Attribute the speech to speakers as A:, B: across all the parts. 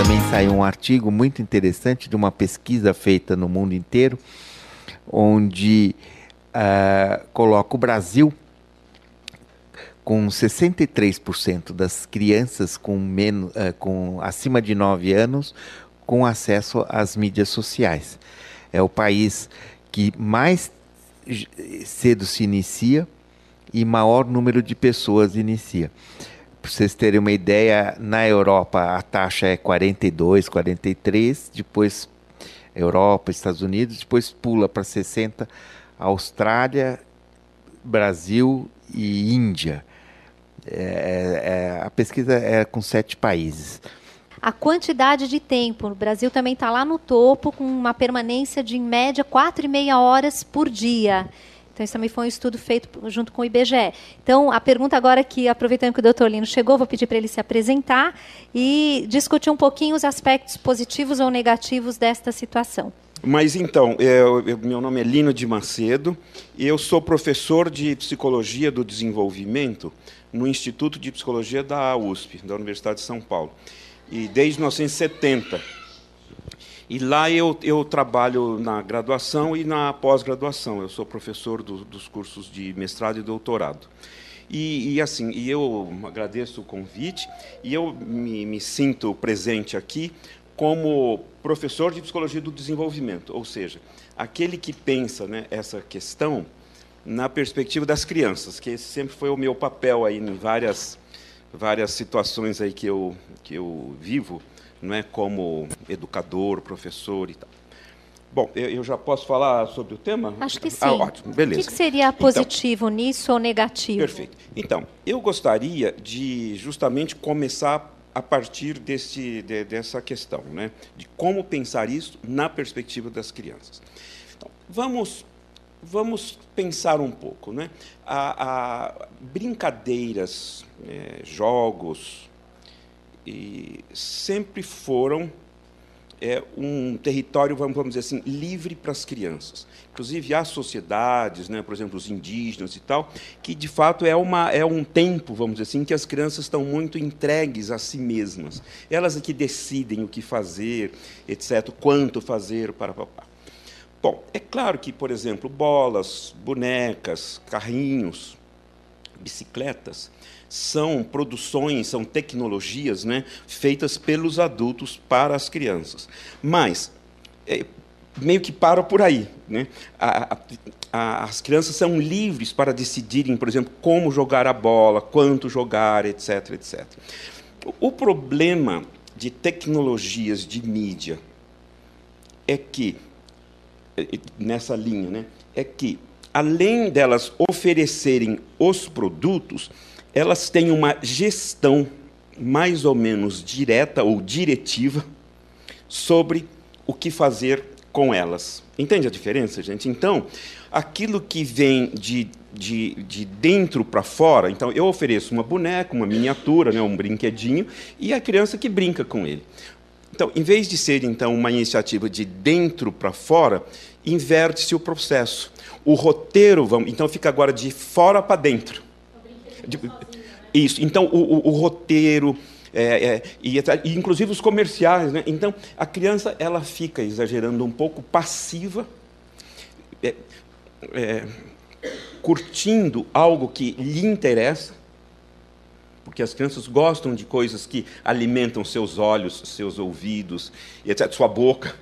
A: também saiu um artigo muito interessante de uma pesquisa feita no mundo inteiro, onde coloca o Brasil com 63% das crianças com acima de 9 anos com acesso às mídias sociais. É o país que mais cedo se inicia e maior número de pessoas inicia. Para vocês terem uma ideia, na Europa a taxa é 42, 43, depois Europa, Estados Unidos, depois pula para 60, Austrália, Brasil e Índia. A pesquisa é com 7 países.
B: A quantidade de tempo, o Brasil também está lá no topo, com uma permanência de, em média, 4,5 horas por dia. Então, isso também foi um estudo feito junto com o IBGE. Então, a pergunta agora que, aproveitando que o doutor Lino chegou, vou pedir para ele se apresentar e discutir um pouquinho os aspectos positivos ou negativos desta situação.
C: Mas, então, meu nome é Lino de Macedo, e eu sou professor de Psicologia do Desenvolvimento no Instituto de Psicologia da USP, da Universidade de São Paulo, e desde 1970. E lá eu trabalho na graduação e na pós-graduação. Eu sou professor dos cursos de mestrado e doutorado. E eu agradeço o convite, e eu me sinto presente aqui como professor de Psicologia do Desenvolvimento, ou seja, aquele que pensa, né, essa questão na perspectiva das crianças, que esse sempre foi o meu papel aí em várias situações aí que eu vivo, não é, como educador, professor e tal. Bom, eu já posso falar sobre o tema?
B: Acho que sim.
C: Ótimo, beleza.
B: O que seria positivo nisso ou negativo?
C: Perfeito. Então, eu gostaria de justamente começar a partir dessa questão, né, de como pensar isso na perspectiva das crianças. Então, vamos pensar um pouco, né? Brincadeiras, jogos, sempre foram um território, vamos dizer assim, livre para as crianças. Inclusive, há sociedades, né, por exemplo, os indígenas e tal, que, de fato, é um tempo, vamos dizer assim, que as crianças estão muito entregues a si mesmas. Elas é que decidem o que fazer, etc., quanto fazer, para papá. Bom, é claro que, por exemplo, bolas, bonecas, carrinhos, bicicletas, são produções, são tecnologias, né, feitas pelos adultos para as crianças. Mas, meio que para por aí, né? As crianças são livres para decidirem, por exemplo, como jogar a bola, quanto jogar, etc., etc. O problema de tecnologias de mídia é que, nessa linha, né, é que, além delas oferecerem os produtos, elas têm uma gestão mais ou menos direta ou diretiva sobre o que fazer com elas. Entende a diferença, gente? Então, aquilo que vem de dentro para fora, então eu ofereço uma boneca, uma miniatura, né, um brinquedinho, e a criança que brinca com ele. Então, em vez de ser então uma iniciativa de dentro para fora, inverte-se o processo. O roteiro, então fica agora de fora para dentro. Isso. Então, o roteiro, e inclusive os comerciais, né? Então, a criança ela fica, exagerando um pouco, passiva, curtindo algo que lhe interessa, porque as crianças gostam de coisas que alimentam seus olhos, seus ouvidos, etc., sua boca,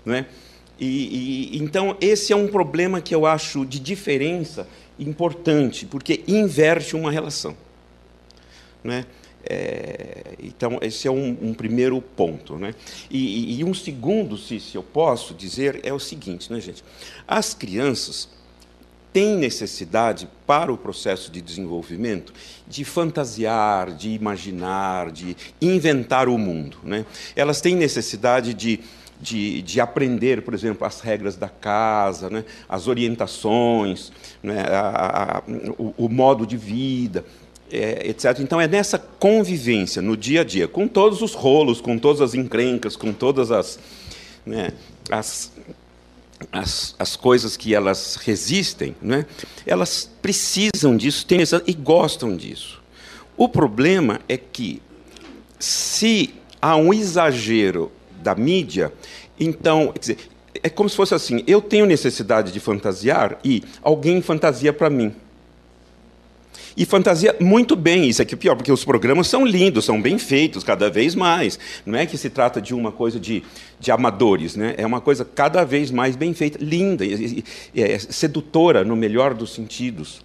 C: né? Então, esse é um problema que eu acho de diferença importante, porque inverte uma relação, né? Então, esse é um primeiro ponto, né? E um segundo, se eu posso dizer, é o seguinte, né, gente? As crianças têm necessidade, para o processo de desenvolvimento, de fantasiar, de imaginar, de inventar o mundo, né? Elas têm necessidade de aprender, por exemplo, as regras da casa, né, as orientações, né, o modo de vida, etc. Então, é nessa convivência, no dia a dia, com todos os rolos, com todas as encrencas, com todas as coisas que elas resistem, né, elas precisam disso, e gostam disso. O problema é que, se há um exagero da mídia, então, quer dizer, é como se fosse assim, eu tenho necessidade de fantasiar e alguém fantasia para mim. E fantasia muito bem, isso aqui é pior, porque os programas são lindos, são bem feitos cada vez mais. Não é que se trata de uma coisa de amadores, né? É uma coisa cada vez mais bem feita, linda, sedutora no melhor dos sentidos.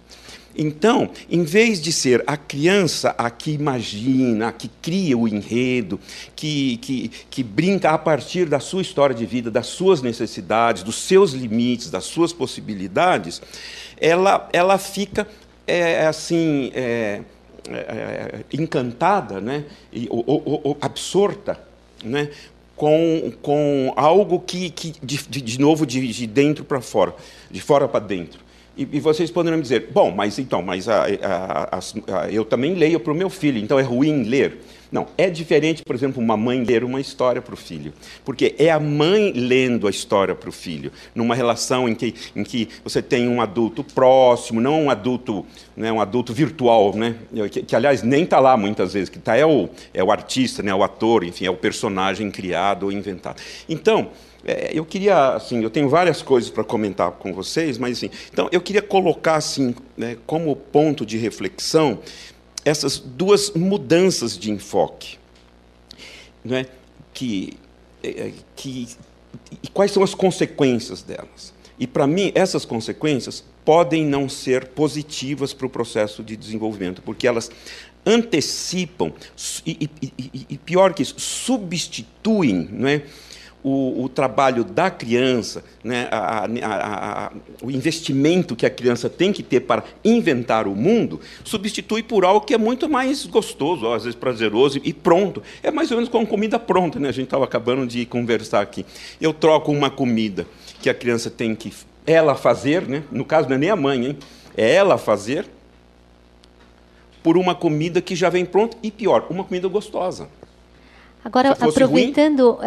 C: Então, em vez de ser a criança a que imagina, a que cria o enredo, que brinca a partir da sua história de vida, das suas necessidades, dos seus limites, das suas possibilidades, ela fica encantada, né? ou absorta, né? com algo que de novo, de dentro para fora, de fora para dentro. E vocês poderão me dizer, bom, mas eu também leio para o meu filho, então é ruim ler? Não, é diferente, por exemplo, uma mãe ler uma história para o filho, porque é a mãe lendo a história para o filho, numa relação em que você tem um adulto próximo, não um adulto, né, um adulto virtual, né, que aliás, nem está lá muitas vezes, que está é o artista, né, o ator, enfim, é o personagem criado ou inventado. Então, eu queria, assim, eu tenho várias coisas para comentar com vocês, mas, assim, então, eu queria colocar, assim, né, como ponto de reflexão, essas duas mudanças de enfoque, né, e quais são as consequências delas. E, para mim, essas consequências podem não ser positivas para o processo de desenvolvimento, porque elas antecipam, e pior que isso, substituem, não é, o trabalho da criança, né, o investimento que a criança tem que ter para inventar o mundo, substitui por algo que é muito mais gostoso, às vezes prazeroso e pronto. É mais ou menos como comida pronta, né? A gente estava acabando de conversar aqui. Eu troco uma comida que a criança tem que ela fazer, né? No caso não é nem a mãe, hein? É ela fazer, por uma comida que já vem pronta e pior, uma comida gostosa.
B: Agora, aproveitando,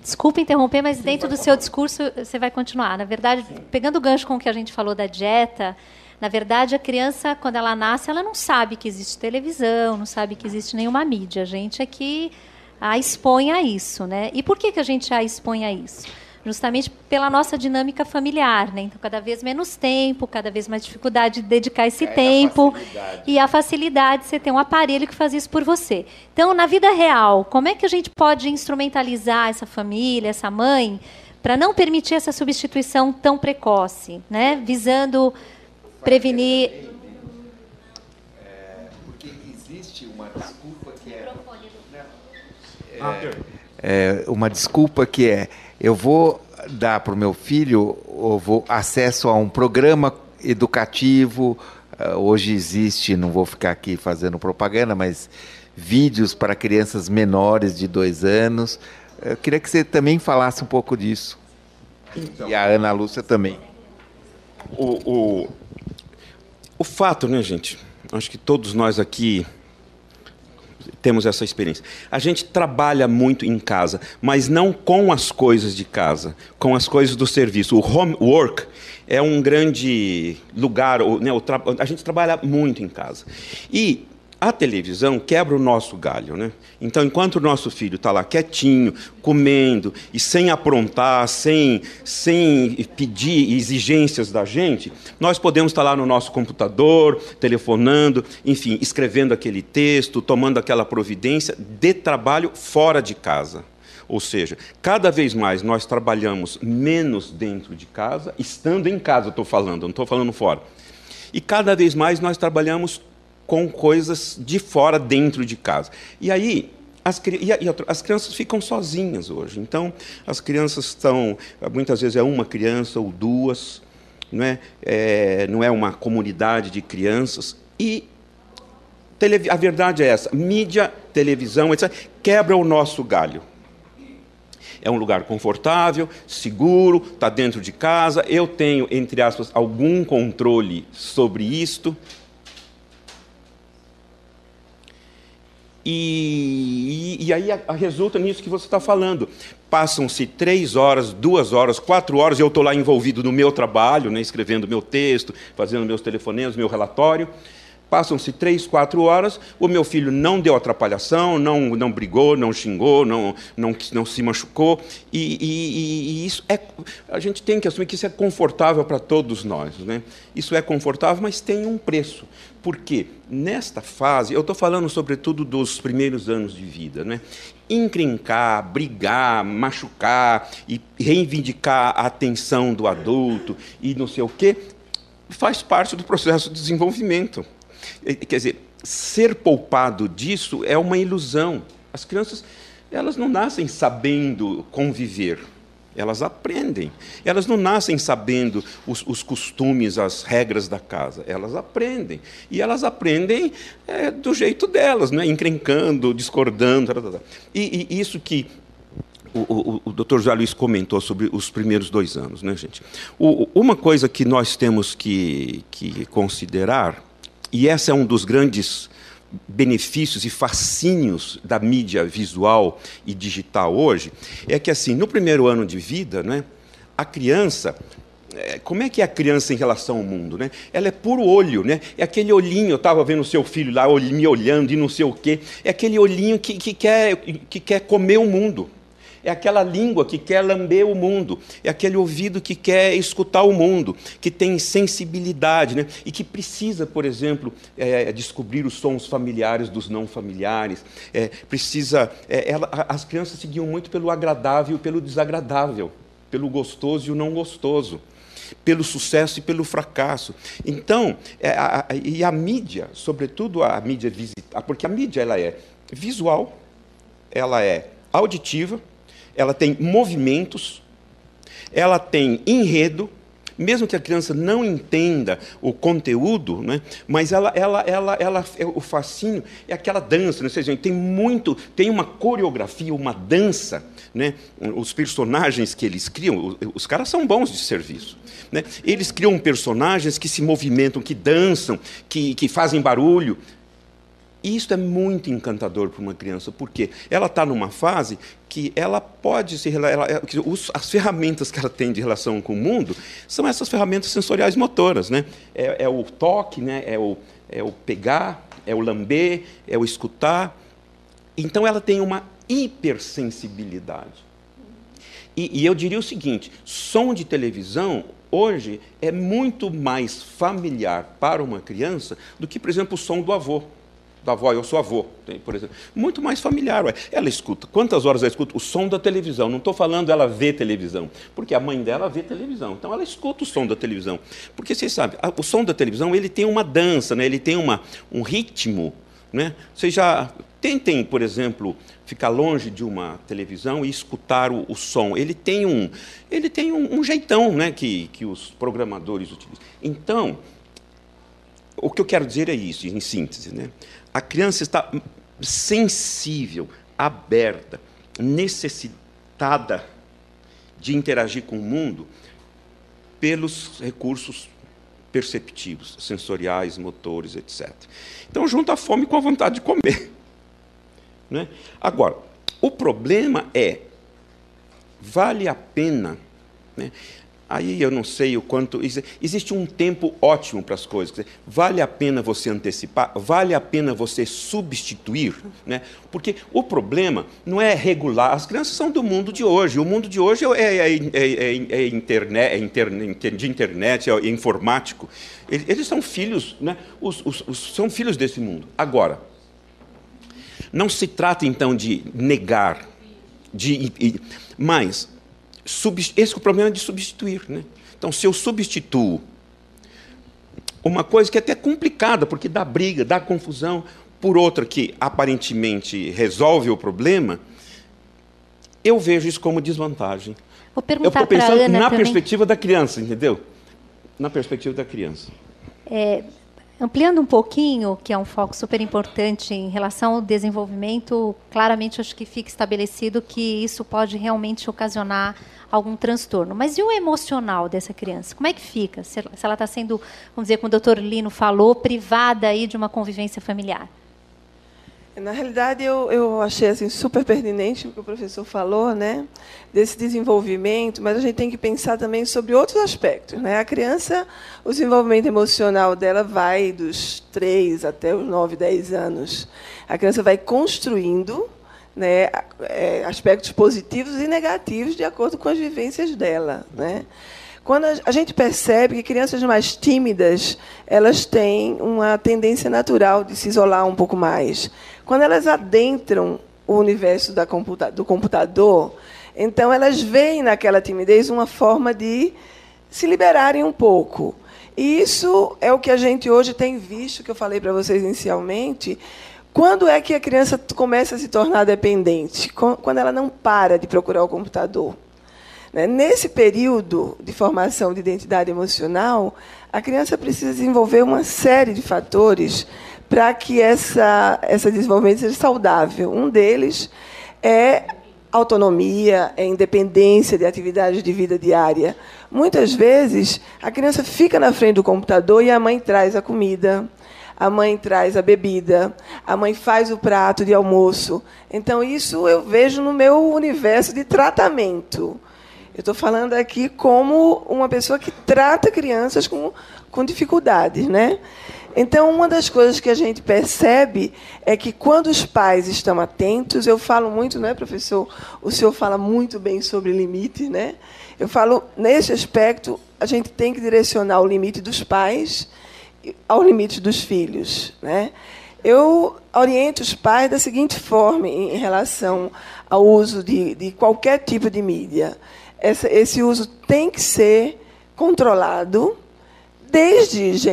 B: desculpa interromper, mas dentro do seu discurso você vai continuar. Na verdade, pegando o gancho com o que a gente falou da dieta, na verdade, a criança, quando ela nasce, ela não sabe que existe televisão, não sabe que existe nenhuma mídia. A gente é que a expõe a isso, né? E por que a gente a expõe a isso? Justamente pela nossa dinâmica familiar, né? Então, cada vez menos tempo, cada vez mais dificuldade de dedicar esse tempo. E a facilidade de você ter um aparelho que faz isso por você. Então, na vida real, como é que a gente pode instrumentalizar essa família, essa mãe, para não permitir essa substituição tão precoce, né? Visando prevenir...
A: Porque existe uma desculpa que uma desculpa que eu vou dar para o meu filho acesso a um programa educativo. Hoje existe, não vou ficar aqui fazendo propaganda, mas vídeos para crianças menores de 2 anos. Eu queria que você também falasse um pouco disso. Então, e a Ana Lúcia também.
C: O fato, né, gente? Acho que todos nós aqui temos essa experiência. A gente trabalha muito em casa, mas não com as coisas de casa, com as coisas do serviço. O home work é um grande lugar, né, a gente trabalha muito em casa. E a televisão quebra o nosso galho, né? Então, enquanto o nosso filho está lá quietinho, comendo, e sem aprontar, sem pedir exigências da gente, nós podemos estar lá no nosso computador, telefonando, enfim, escrevendo aquele texto, tomando aquela providência de trabalho fora de casa. Ou seja, cada vez mais nós trabalhamos menos dentro de casa, estando em casa, estou falando, não estou falando fora. E cada vez mais nós trabalhamos com coisas de fora, dentro de casa. E aí, as crianças ficam sozinhas hoje. Então, as crianças estão, muitas vezes é uma criança ou duas, não é uma comunidade de crianças. E a verdade é essa, mídia, televisão, etc., quebra o nosso galho. É um lugar confortável, seguro, está dentro de casa, eu tenho, entre aspas, algum controle sobre isto. E aí resulta nisso que você está falando. Passam-se 3 horas, 2 horas, 4 horas, e eu estou lá envolvido no meu trabalho, né, escrevendo meu texto, fazendo meus telefonemas, meu relatório. Passam-se 3, 4 horas, o meu filho não deu atrapalhação, não brigou, não xingou, não se machucou. E isso a gente tem que assumir que isso é confortável para todos nós, né? Isso é confortável, mas tem um preço. Porque nesta fase, eu estou falando sobretudo dos primeiros anos de vida, né? Encrencar, brigar, machucar e reivindicar a atenção do adulto e não sei o quê, faz parte do processo de desenvolvimento. Quer dizer, ser poupado disso é uma ilusão. As crianças, elas não nascem sabendo conviver, elas aprendem. Elas não nascem sabendo os costumes, as regras da casa, elas aprendem. E elas aprendem do jeito delas, né? Encrencando, discordando. E isso que o Dr. José Luiz comentou sobre os primeiros 2 anos, né, gente? Uma coisa que nós temos que considerar, e esse é um dos grandes benefícios e fascínios da mídia visual e digital hoje, é que, assim, no primeiro ano de vida, né, a criança... Como é que é a criança em relação ao mundo, né? Ela é puro olho, né? É aquele olhinho, eu estava vendo o seu filho lá me olhando e não sei o quê, é aquele olhinho que quer comer o mundo. É aquela língua que quer lamber o mundo, é aquele ouvido que quer escutar o mundo, que tem sensibilidade, né? E que precisa, por exemplo, descobrir os sons familiares dos não familiares. As crianças se guiam muito pelo agradável e pelo desagradável, pelo gostoso e o não gostoso, pelo sucesso e pelo fracasso. Então, a mídia, sobretudo a mídia visital, porque a mídia ela é visual, ela é auditiva, ela tem movimentos, ela tem enredo, mesmo que a criança não entenda o conteúdo, né, mas o fascínio é aquela dança, né, seja, tem uma coreografia, uma dança, né, os personagens que eles criam, os caras são bons de serviço, né, eles criam personagens que se movimentam, que dançam, que fazem barulho. E isso é muito encantador para uma criança, porque ela está numa fase que ela pode as ferramentas que ela tem de relação com o mundo são essas ferramentas sensoriais motoras, né? É o toque, né? É o pegar, é o lamber, é o escutar. Então ela tem uma hipersensibilidade. E eu diria o seguinte: som de televisão hoje é muito mais familiar para uma criança do que, por exemplo, o som do avô. Da avó, eu sou avô, por exemplo. Muito mais familiar. Ela escuta. Quantas horas ela escuta? O som da televisão. Não estou falando ela vê televisão, porque a mãe dela vê televisão. Então, ela escuta o som da televisão. Porque, vocês sabem, o som da televisão ele tem uma dança, né? Ele tem um ritmo. Né? Vocês já tentem, por exemplo, ficar longe de uma televisão e escutar o som. Ele tem um jeitão, né, que os programadores utilizam. Então, o que eu quero dizer é isso, em síntese, né? A criança está sensível, aberta, necessitada de interagir com o mundo pelos recursos perceptivos, sensoriais, motores, etc. Então, junta a fome com a vontade de comer. Né? Agora, o problema vale a pena, né? Aí eu não sei o quanto... Existe um tempo ótimo para as coisas. Quer dizer, vale a pena você antecipar? Vale a pena você substituir? Né? Porque o problema não é regular. As crianças são do mundo de hoje. O mundo de hoje é internet, é informático. Eles são filhos, né? São filhos desse mundo. Agora, não se trata, então, de negar, mas... Esse é o problema de substituir. Né? Então, se eu substituo uma coisa que é até complicada, porque dá briga, dá confusão, por outra que aparentemente resolve o problema, eu vejo isso como desvantagem.
B: Vou perguntar
C: eu estou pensando
B: Ana
C: na
B: também.
C: perspectiva da criança, entendeu? Na perspectiva da criança.
B: Ampliando um pouquinho, que é um foco super importante em relação ao desenvolvimento, claramente acho que fica estabelecido que isso pode realmente ocasionar algum transtorno. Mas e o emocional dessa criança? Como é que fica? Se ela está sendo, vamos dizer, como o Dr. Lino falou, privada aí de uma convivência familiar?
D: Na realidade, eu achei assim, super pertinente o que o professor falou, né, desse desenvolvimento, mas a gente tem que pensar também sobre outros aspectos. Né? A criança, o desenvolvimento emocional dela vai dos 3 até os 9, 10 anos. A criança vai construindo, né, aspectos positivos e negativos de acordo com as vivências dela. Né? Quando a gente percebe que crianças mais tímidas, elas têm uma tendência natural de se isolar um pouco mais. Quando elas adentram o universo do computador, então elas veem naquela timidez uma forma de se liberarem um pouco. E isso é o que a gente hoje tem visto, que eu falei para vocês inicialmente. Quando é que a criança começa a se tornar dependente? Quando ela não para de procurar o computador. Nesse período de formação de identidade emocional, a criança precisa desenvolver uma série de fatores para que esse desenvolvimento seja saudável. Um deles é autonomia, é independência de atividades de vida diária. Muitas vezes, a criança fica na frente do computador e a mãe traz a comida, a mãe traz a bebida, a mãe faz o prato de almoço. Então, isso eu vejo no meu universo de tratamento. Eu estou falando aqui como uma pessoa que trata crianças com dificuldades, né? Então, uma das coisas que a gente percebe é que, quando os pais estão atentos, eu falo muito, não é, professor? O senhor fala muito bem sobre limite, né? Eu falo, nesse aspecto, a gente tem que direcionar o limite dos pais ao limite dos filhos, né? Eu oriento os pais da seguinte forma em relação ao uso de qualquer tipo de mídia. Esse uso tem que ser controlado desde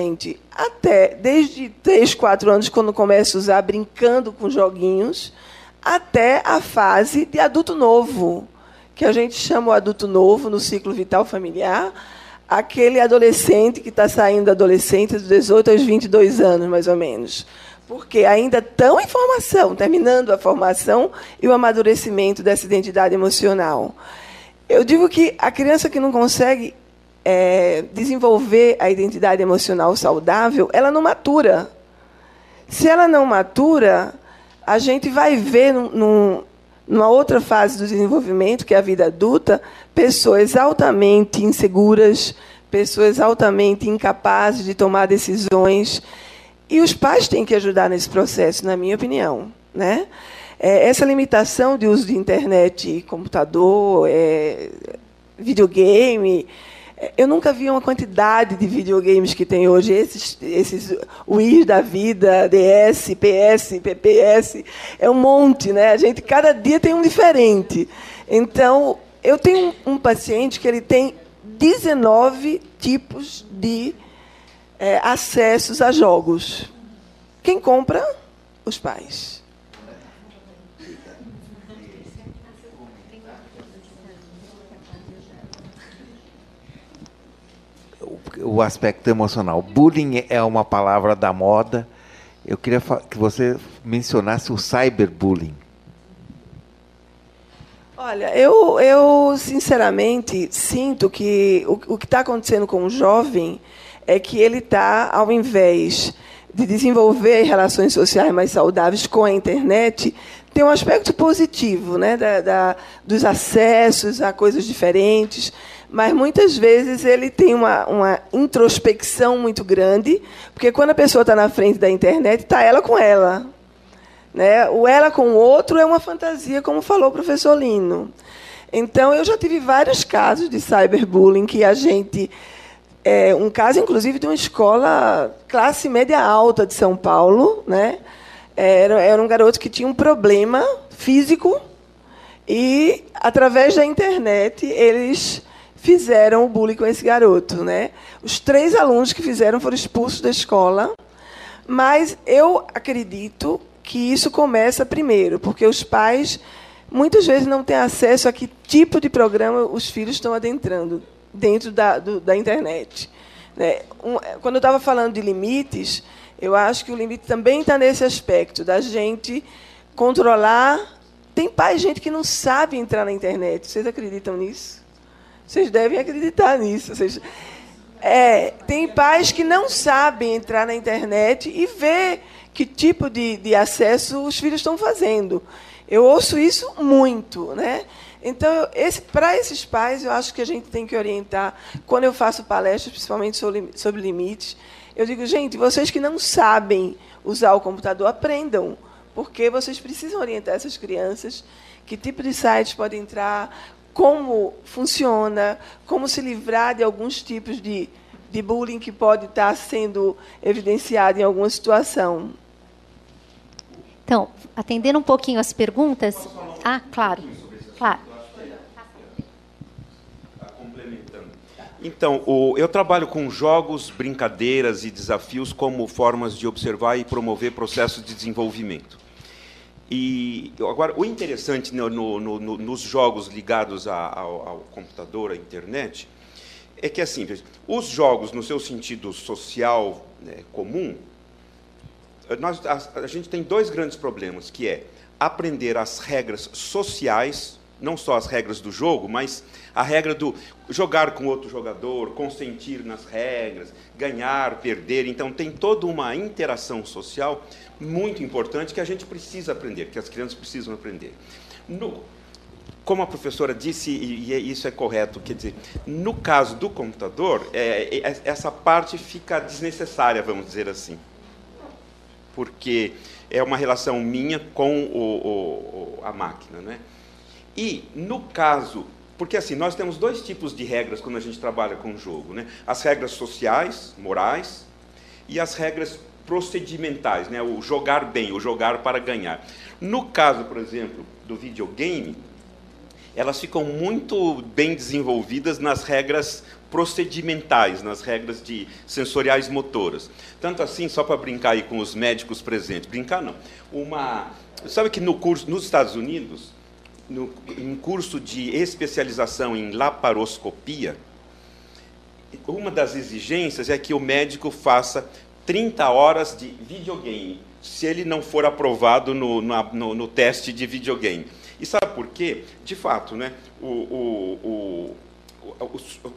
D: 3, 4 anos, quando começa a usar, brincando com joguinhos, até a fase de adulto novo, que a gente chama o adulto novo no ciclo vital familiar, aquele adolescente que está saindo da adolescência dos 18 aos 22 anos, mais ou menos. Porque ainda estão em formação, terminando a formação e o amadurecimento dessa identidade emocional. Eu digo que a criança que não consegue desenvolver a identidade emocional saudável, ela não matura. Se ela não matura, a gente vai ver, numa outra fase do desenvolvimento, que é a vida adulta, pessoas altamente inseguras, pessoas altamente incapazes de tomar decisões. E os pais têm que ajudar nesse processo, na minha opinião. Né? Essa limitação de uso de internet, computador, videogame. Eu nunca vi uma quantidade de videogames que tem hoje, esses Wii da vida, DS, PS, PPS, é um monte, né? A gente, cada dia tem um diferente. Então, eu tenho um paciente que ele tem 19 tipos de acessos a jogos. Quem compra? Os pais.
A: O aspecto emocional. Bullying é uma palavra da moda. Eu queria que você mencionasse o cyberbullying.
D: Olha, eu sinceramente sinto que o que está acontecendo com o jovem é que ele está, ao invés de desenvolver relações sociais mais saudáveis com a internet, tem um aspecto positivo, né, dos acessos a coisas diferentes, mas muitas vezes ele tem uma introspecção muito grande, porque quando a pessoa está na frente da internet, está ela com ela. Né? O ela com o outro é uma fantasia, como falou o professor Lino. Então, eu já tive vários casos de cyberbullying que a gente... um caso, inclusive, de uma escola classe média alta de São Paulo. Né? Era um garoto que tinha um problema físico e, através da internet, eles fizeram o bullying com esse garoto. Né? Os 3 alunos que fizeram foram expulsos da escola, mas eu acredito que isso começa primeiro, porque os pais muitas vezes não têm acesso a que tipo de programa os filhos estão adentrando dentro da internet. Né? Quando eu estava falando de limites, eu acho que o limite também está nesse aspecto, da gente controlar. Tem gente que não sabe entrar na internet. Vocês acreditam nisso? Vocês devem acreditar nisso. Tem pais que não sabem entrar na internet e ver que tipo de acesso os filhos estão fazendo. Eu ouço isso muito, né? Então, para esses pais, eu acho que a gente tem que orientar. Quando eu faço palestras, principalmente sobre limites, eu digo, gente, vocês que não sabem usar o computador, aprendam, porque vocês precisam orientar essas crianças, que tipo de sites podem entrar, como funciona, como se livrar de alguns tipos de bullying que pode estar sendo evidenciado em alguma situação.
B: Então, atendendo um pouquinho as perguntas... Ah, claro. Claro.
C: Complementando. Então, eu trabalho com jogos, brincadeiras e desafios como formas de observar e promover processos de desenvolvimento. E agora, o interessante nos jogos ligados ao computador, à internet, é que, assim, os jogos, no seu sentido social, né, comum, a gente tem dois grandes problemas, que é aprender as regras sociais, não só as regras do jogo, mas a regra do jogar com outro jogador, consentir nas regras, ganhar, perder. Então, tem toda uma interação social muito importante que a gente precisa aprender, que as crianças precisam aprender. Como a professora disse, e isso é correto, quer dizer, no caso do computador, essa parte fica desnecessária, vamos dizer assim, porque é uma relação minha com a máquina, né? E, no caso... Porque, assim, nós temos dois tipos de regras quando a gente trabalha com o jogo, né? As regras sociais, morais, e as regras procedimentais, né? O jogar bem, o jogar para ganhar. No caso, por exemplo, do videogame, elas ficam muito bem desenvolvidas nas regras procedimentais, nas regras sensoriais motoras. Tanto assim, só para brincar aí com os médicos presentes, brincar não. Sabe que no curso, nos Estados Unidos, em curso de especialização em laparoscopia, uma das exigências é que o médico faça 30 horas de videogame, se ele não for aprovado no teste de videogame. E sabe por quê? De fato, né,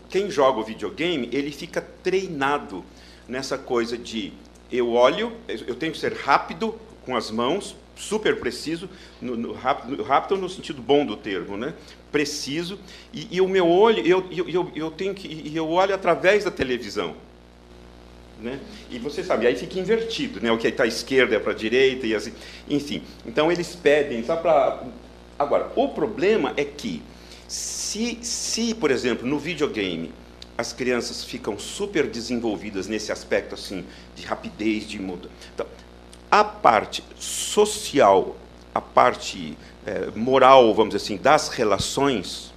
C: quem joga o videogame, ele fica treinado nessa coisa de eu tenho que ser rápido com as mãos, super preciso, rápido no sentido bom do termo, né? Preciso, e o meu olho, eu olho através da televisão, né? E você sabe, aí fica invertido, né? O que está à esquerda é para a direita, e assim, enfim. Então, eles pedem, só para... Agora, o problema é que, se, por exemplo, no videogame, as crianças ficam super desenvolvidas nesse aspecto assim, de rapidez, de mudança. Então, a parte social, a parte moral, vamos dizer assim, das relações,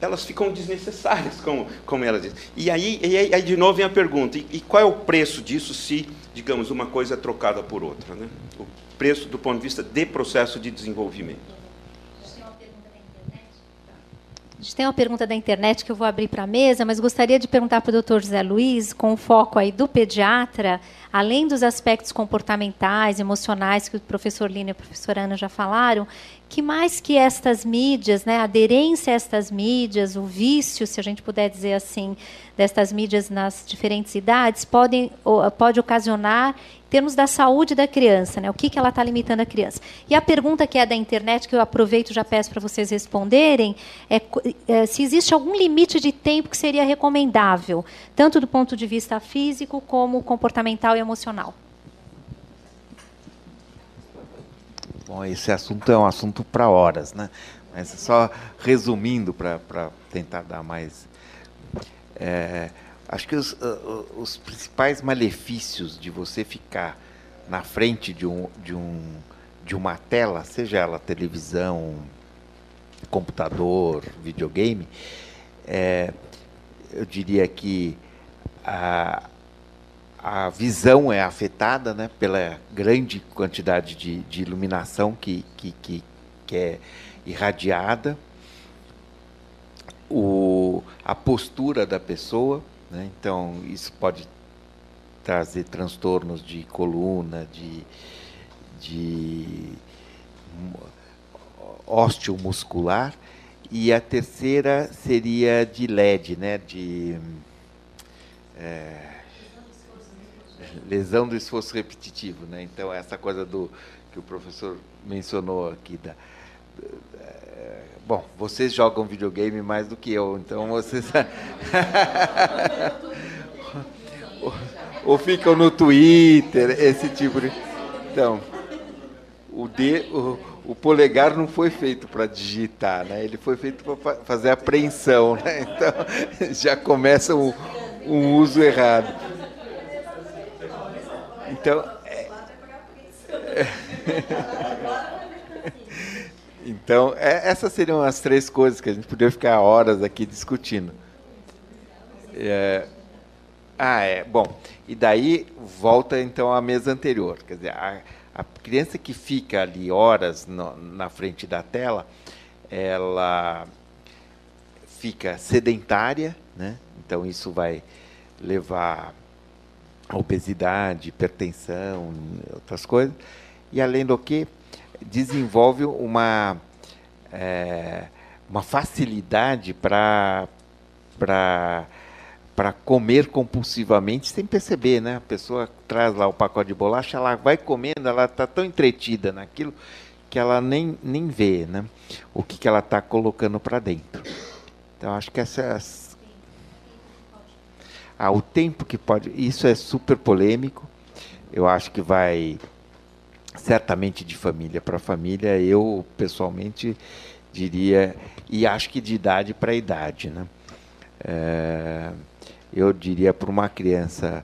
C: elas ficam desnecessárias, como ela diz. E aí, de novo, vem a pergunta, e qual é o preço disso se, digamos, uma coisa é trocada por outra, né? O preço do ponto de vista de processo de desenvolvimento.
B: A gente tem uma pergunta da internet que eu vou abrir para a mesa, mas gostaria de perguntar para o Dr. José Luiz, com o foco aí do pediatra, além dos aspectos comportamentais, emocionais, que o professor Lino e a professora Ana já falaram, que mais que estas mídias, né, a aderência a estas mídias, o vício, se a gente puder dizer assim, destas mídias nas diferentes idades, pode ocasionar em termos da saúde da criança, né? O que ela está limitando a criança. E a pergunta que é da internet, que eu aproveito e já peço para vocês responderem, é se existe algum limite de tempo que seria recomendável, tanto do ponto de vista físico como comportamental e emocional.
A: Bom, esse assunto é um assunto para horas, né? Mas só resumindo para tentar dar mais... acho que os principais malefícios de você ficar na frente de uma tela, seja ela televisão, computador, videogame, eu diria que a visão é afetada, né, pela grande quantidade de iluminação que é irradiada, a postura da pessoa, né? Então, isso pode trazer transtornos de coluna, de osteomuscular, e a terceira seria de LED, né? lesão do esforço repetitivo, né? Então, essa coisa que o professor mencionou aqui. Bom, vocês jogam videogame mais do que eu, então vocês... ou ficam no Twitter, esse tipo de... Então, o polegar não foi feito para digitar, né? Ele foi feito para fazer apreensão, né? Então, já começa um uso errado. Então, então, essas seriam as 3 coisas que a gente poderia ficar horas aqui discutindo. Bom, e daí volta então à mesa anterior. Quer dizer, a criança que fica ali horas na frente da tela, ela fica sedentária, né? Então isso vai levar a obesidade, hipertensão, outras coisas. E além do que, desenvolve uma facilidade para comer compulsivamente sem perceber, né? A pessoa traz lá o pacote de bolacha, ela vai comendo, ela está tão entretida naquilo que ela nem vê, né? O que ela está colocando para dentro. Então, acho que o tempo que pode... Isso é super polêmico. Eu acho que vai certamente de família para família. Eu, pessoalmente, diria... E acho que de idade para idade, né? Eu diria para uma criança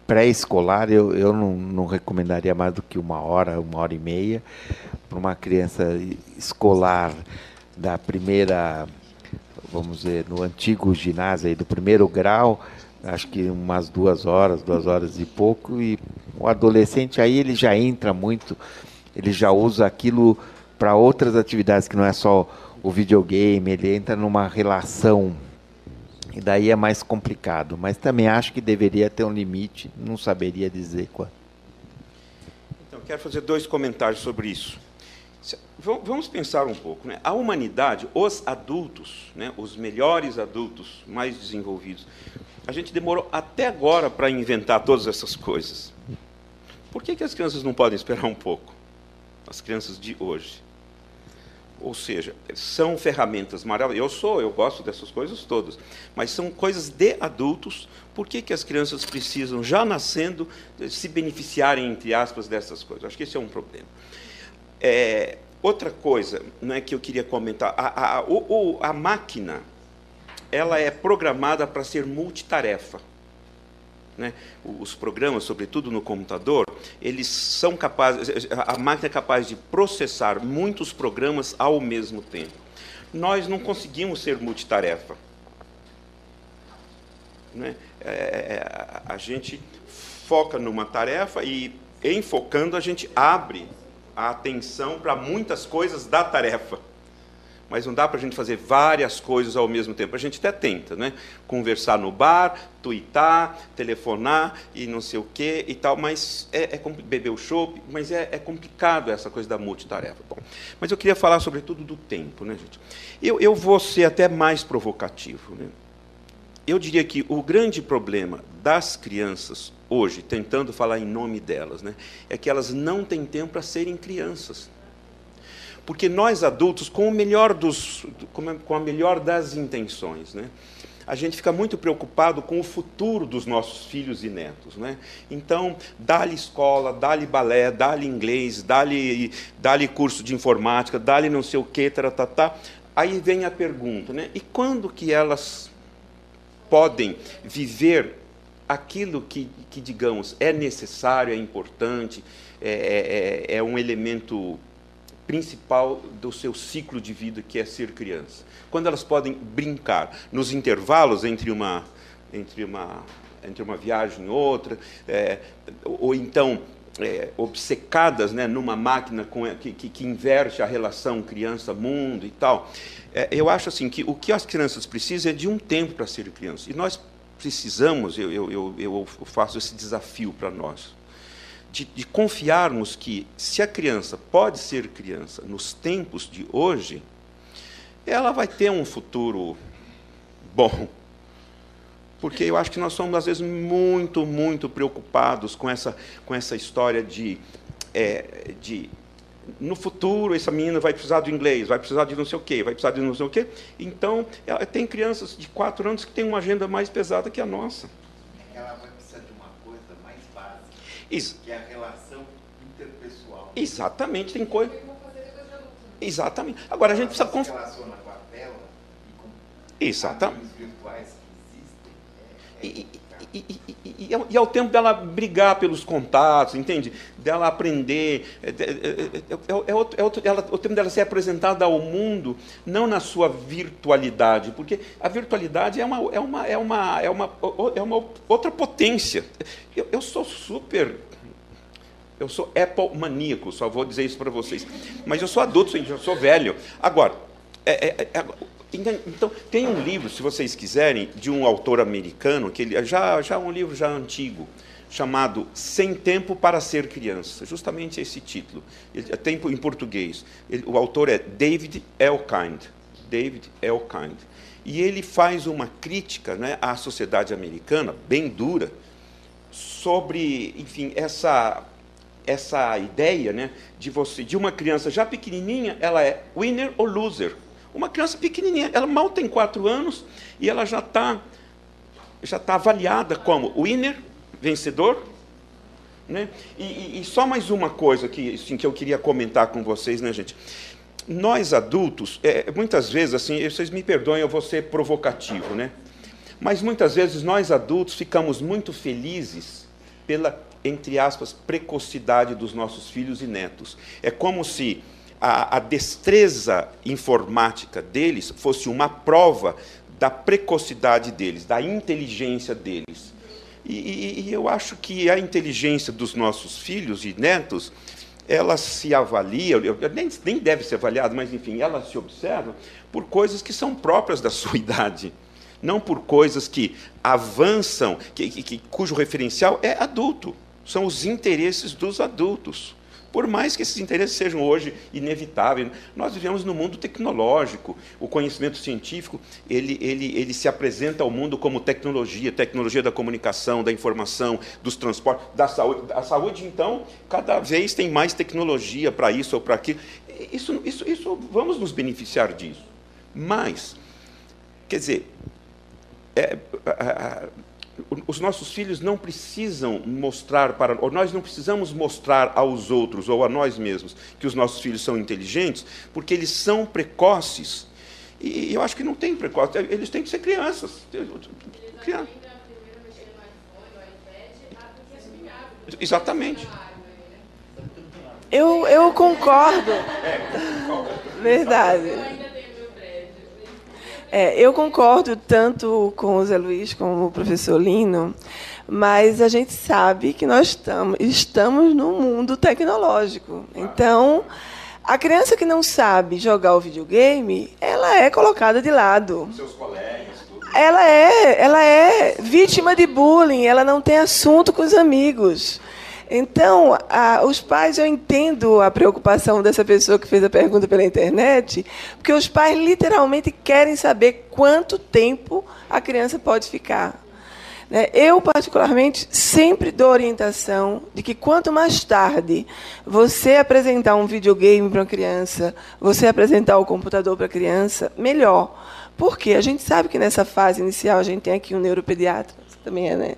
A: pré-escolar, eu não recomendaria mais do que 1 hora, 1h30. Para uma criança escolar da primeira, vamos dizer, no antigo ginásio, aí, do 1º grau, acho que umas 2 horas, 2 horas e pouco. E o adolescente aí ele já entra muito, ele já usa aquilo para outras atividades, que não é só o videogame, ele entra numa relação, e daí é mais complicado. Mas também acho que deveria ter um limite, não saberia dizer qual.
C: Então, quero fazer 2 comentários sobre isso. Vamos pensar um pouco, né? A humanidade, os adultos, né? Os melhores adultos, mais desenvolvidos, a gente demorou até agora para inventar todas essas coisas. Por que as crianças não podem esperar um pouco? As crianças de hoje. Ou seja, são ferramentas maravilhosas. Eu gosto dessas coisas todas, mas são coisas de adultos. Por que as crianças precisam, já nascendo, se beneficiarem, entre aspas, dessas coisas? Acho que esse é um problema. Outra coisa, né, que eu queria comentar, a máquina, ela é programada para ser multitarefa, né? Os programas, sobretudo no computador, eles são capazes, a máquina é capaz de processar muitos programas ao mesmo tempo. Nós não conseguimos ser multitarefa, né? A gente foca numa tarefa e, enfocando, a gente abre a atenção para muitas coisas da tarefa. Mas não dá para a gente fazer várias coisas ao mesmo tempo. A gente até tenta, né? Conversar no bar, tuitar, telefonar e não sei o quê e tal, mas beber o chopp, mas é complicado essa coisa da multitarefa. Bom, mas eu queria falar, sobretudo, do tempo, né, gente? Eu vou ser até mais provocativo, né? Eu diria que o grande problema das crianças hoje, tentando falar em nome delas, né, é que elas não têm tempo para serem crianças. Porque nós, adultos, com a melhor das intenções, né, a gente fica muito preocupado com o futuro dos nossos filhos e netos, né? Então, dá-lhe escola, dá-lhe balé, dá-lhe inglês, dá-lhe curso de informática, dá-lhe não sei o quê, taratá. Aí vem a pergunta, né? E quando que elas podem viver aquilo que, digamos, é necessário, é importante, é um elemento principal do seu ciclo de vida, que é ser criança? Quando elas podem brincar nos intervalos entre uma viagem e outra, ou então obcecadas, né, numa máquina que inverte a relação criança-mundo e tal. Eu acho assim que o que as crianças precisam é de um tempo para ser criança. E nós precisamos, eu faço esse desafio para nós, de confiarmos que, se a criança pode ser criança nos tempos de hoje, ela vai ter um futuro bom. Porque eu acho que nós somos, às vezes, muito, muito preocupados com essa história de no futuro, essa menina vai precisar do inglês, vai precisar de não sei o quê, vai precisar de não sei o quê. Então, tem crianças de 4 anos que têm uma agenda mais pesada que a nossa.
A: Ela vai precisar de uma coisa mais básica, que é a relação interpessoal.
C: Exatamente, tem coisa... Exatamente. Agora, a gente precisa...
A: Se relaciona com a tela e com amigos virtuais que existem.
C: E é o tempo dela brigar pelos contatos, entende? Dela aprender, o tempo dela ser apresentada ao mundo, não na sua virtualidade, porque a virtualidade é uma outra potência. Eu sou Apple maníaco, só vou dizer isso para vocês. Mas eu sou adulto, eu sou velho. Agora, então, tem um livro, se vocês quiserem, de um autor americano, que ele já um livro já antigo, chamado Sem Tempo para Ser Criança. Justamente esse título. Tempo em português. O autor é David Elkind. David Elkind. E ele faz uma crítica, né, à sociedade americana, bem dura, sobre, enfim, essa ideia, né, de uma criança já pequenininha, ela é winner ou loser. Uma criança pequenininha, ela mal tem 4 anos e ela já tá avaliada como winner, vencedor, né? E só mais uma coisa que eu queria comentar com vocês, né, gente? Nós adultos, muitas vezes, assim, vocês me perdoem, eu vou ser provocativo, né? Mas muitas vezes nós adultos ficamos muito felizes pela, entre aspas, precocidade dos nossos filhos e netos. É como se a destreza informática deles fosse uma prova da precocidade deles, da inteligência deles. E eu acho que a inteligência dos nossos filhos e netos, ela se avalia, nem deve ser avaliada, mas, enfim, ela se observa por coisas que são próprias da sua idade, não por coisas que avançam, cujo referencial é adulto, são os interesses dos adultos. Por mais que esses interesses sejam hoje inevitáveis, nós vivemos no mundo tecnológico. O conhecimento científico ele se apresenta ao mundo como tecnologia da comunicação, da informação, dos transportes, da saúde. A saúde, então, cada vez tem mais tecnologia para isso ou para aquilo. Isso vamos nos beneficiar disso. Mas, quer dizer, os nossos filhos não precisam mostrar ou nós não precisamos mostrar aos outros ou a nós mesmos que os nossos filhos são inteligentes, porque eles são precoces. E eu acho que não tem precoce, eles têm que ser crianças. Exatamente.
D: Eu concordo. Verdade. Eu concordo tanto com o Zé Luiz como o professor Lino, mas a gente sabe que nós estamos num mundo tecnológico. Então, a criança que não sabe jogar o videogame, ela é colocada de lado.
C: Seus colegas, tudo.
D: Ela é vítima de bullying, ela não tem assunto com os amigos. Então, os pais, eu entendo a preocupação dessa pessoa que fez a pergunta pela internet, porque os pais literalmente querem saber quanto tempo a criança pode ficar. Eu, particularmente, sempre dou orientação de que quanto mais tarde você apresentar um videogame para uma criança, você apresentar o computador para a criança, melhor. Porque a gente sabe que nessa fase inicial, a gente tem aqui um neuropediatra, você também é, né?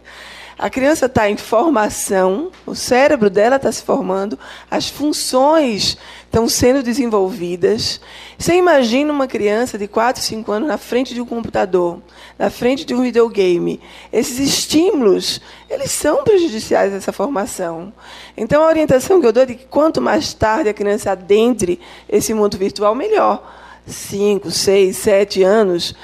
D: A criança está em formação, o cérebro dela está se formando, as funções estão sendo desenvolvidas. Você imagina uma criança de 4, 5 anos na frente de um computador, na frente de um videogame. Esses estímulos, eles são prejudiciais a essa formação. Então, a orientação que eu dou é de que quanto mais tarde a criança adentre esse mundo virtual, melhor. 5, 6, 7 anos,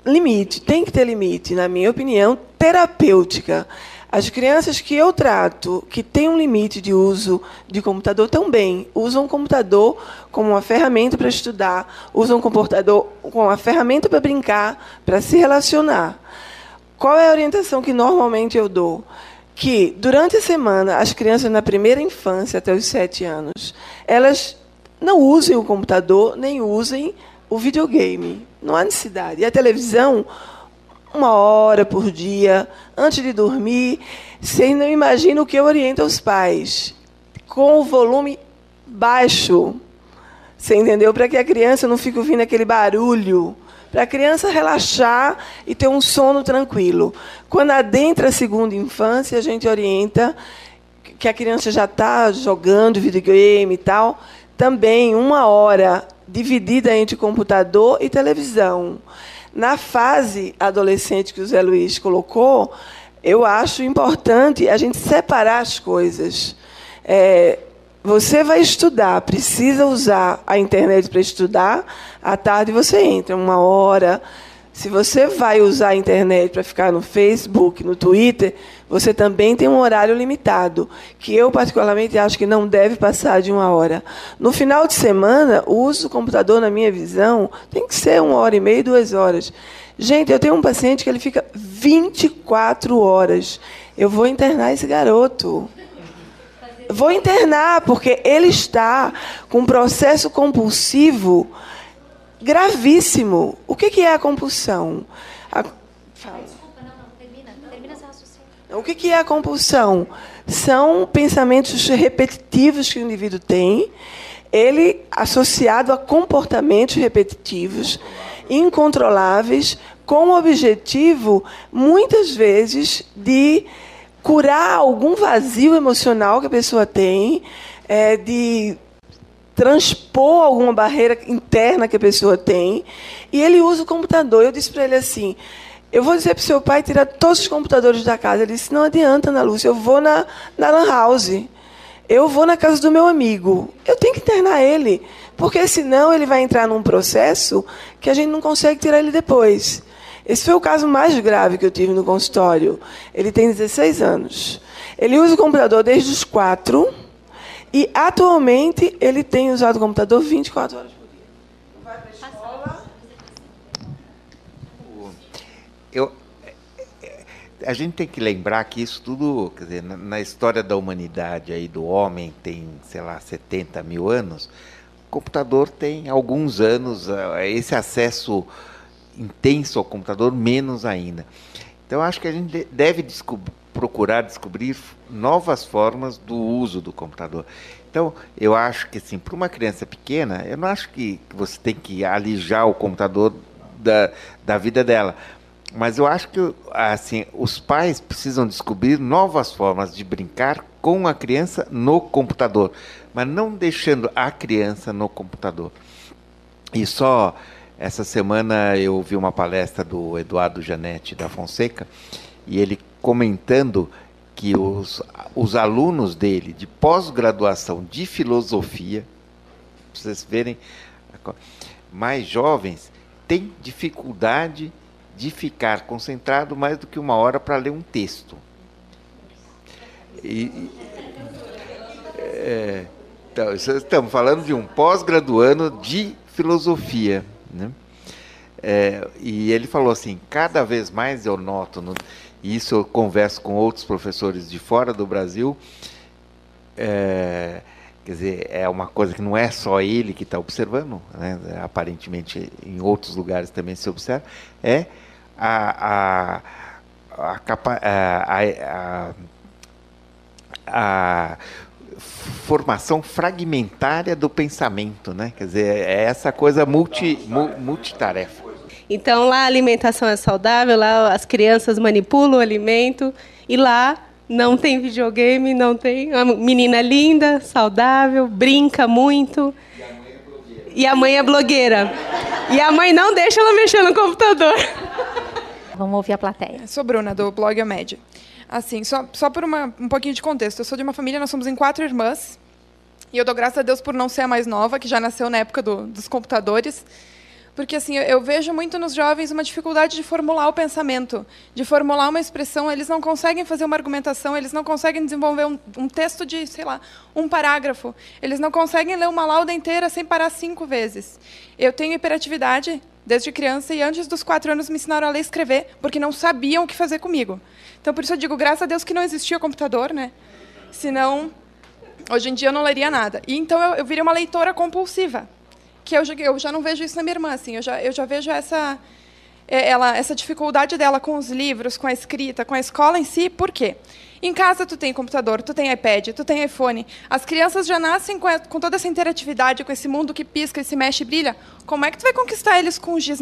D: limite, tem que ter limite, na minha opinião, terapêutica. As crianças que eu trato, que têm um limite de uso de computador, também usam o computador como uma ferramenta para estudar, usam o computador como uma ferramenta para brincar, para se relacionar. Qual é a orientação que normalmente eu dou? Que, durante a semana, as crianças na primeira infância, até os 7 anos, elas não usem o computador, nem usem o videogame. Não há necessidade. E a televisão, 1 hora por dia, antes de dormir. Vocês não imaginam o que eu oriento aos pais. Com o volume baixo. Você entendeu? Para que a criança não fique ouvindo aquele barulho. Para a criança relaxar e ter um sono tranquilo. Quando adentra a segunda infância, a gente orienta que a criança já está jogando videogame e tal, também 1 hora dividida entre computador e televisão. Na fase adolescente que o Zé Luiz colocou, eu acho importante a gente separar as coisas. Você vai estudar, precisa usar a internet para estudar, à tarde você entra 1 hora. Se você vai usar a internet para ficar no Facebook, no Twitter, você também tem um horário limitado, que eu, particularmente, acho que não deve passar de 1 hora. No final de semana, o uso do computador, na minha visão, tem que ser 1h30, 2 horas. Gente, eu tenho um paciente que ele fica 24 horas. Eu vou internar esse garoto. Vou internar, porque ele está com um processo compulsivo gravíssimo. O que é a compulsão?
B: Desculpa, não. Termina esse raciocínio.
D: O que é a compulsão? São pensamentos repetitivos que o indivíduo tem, ele associado a comportamentos repetitivos, incontroláveis, com o objetivo, muitas vezes, de curar algum vazio emocional que a pessoa tem, de transpor alguma barreira interna que a pessoa tem, e ele usa o computador. Eu disse para ele assim, eu vou dizer para o seu pai tirar todos os computadores da casa. Ele disse, não adianta, Ana Lúcia, eu vou na Lan House, eu vou na casa do meu amigo, eu tenho que internar ele, porque senão ele vai entrar num processo que a gente não consegue tirar ele depois. Esse foi o caso mais grave que eu tive no consultório. Ele tem 16 anos. Ele usa o computador desde os 4 e, atualmente, ele tem usado o computador 24 horas por dia. Vai para a escola.
A: A gente tem que lembrar que isso tudo, quer dizer, na história da humanidade aí do homem tem, sei lá, 70 mil anos, o computador tem alguns anos, esse acesso intenso ao computador, menos ainda. Então, acho que a gente deve procurar descobrir novas formas do uso do computador. Então, eu acho que, assim, para uma criança pequena, eu não acho que você tem que alijar o computador da vida dela. Mas eu acho que, assim, os pais precisam descobrir novas formas de brincar com a criança no computador, mas não deixando a criança no computador. E só essa semana eu ouvi uma palestra do Eduardo Janetti da Fonseca, e ele comentando que os alunos dele de pós-graduação de filosofia, para vocês verem, mais jovens, têm dificuldade de ficar concentrado mais do que 1 hora para ler um texto. Então, estamos falando de um pós-graduando de filosofia, né? E ele falou assim, cada vez mais eu noto, e isso eu converso com outros professores de fora do Brasil, quer dizer, é uma coisa que não é só ele que está observando, né? Aparentemente em outros lugares também se observa, a formação fragmentária do pensamento, né? Quer dizer, é essa coisa multitarefa.
E: Então, lá a alimentação é saudável, lá as crianças manipulam o alimento, e lá não tem videogame, não tem... A menina linda, saudável, brinca muito. E a mãe é blogueira. E a mãe não deixa ela mexer no computador.
B: Vamos ouvir a plateia.
F: Sou Bruna, do blog A Média. Assim, só por um pouquinho de contexto. Eu sou de uma família, nós somos em 4 irmãs. E eu dou graças a Deus por não ser a mais nova, que já nasceu na época dos computadores. Porque assim, eu vejo muito nos jovens uma dificuldade de formular o pensamento, de formular uma expressão. Eles não conseguem fazer uma argumentação, eles não conseguem desenvolver um texto de, sei lá, um parágrafo. Eles não conseguem ler uma lauda inteira sem parar 5 vezes. Eu tenho hiperatividade desde criança e antes dos 4 anos me ensinaram a ler e escrever, porque não sabiam o que fazer comigo. Então, por isso eu digo, graças a Deus que não existia computador, né? Senão, hoje em dia eu não leria nada. E então eu virei uma leitora compulsiva, que eu já não vejo isso na minha irmã, assim. Eu já vejo essa dificuldade dela com os livros, com a escrita, com a escola em si. Por quê? Em casa tu tem computador, tu tem iPad, tu tem iPhone. As crianças já nascem com toda essa interatividade, com esse mundo que pisca, se mexe e brilha. Como é que tu vai conquistar eles com giz,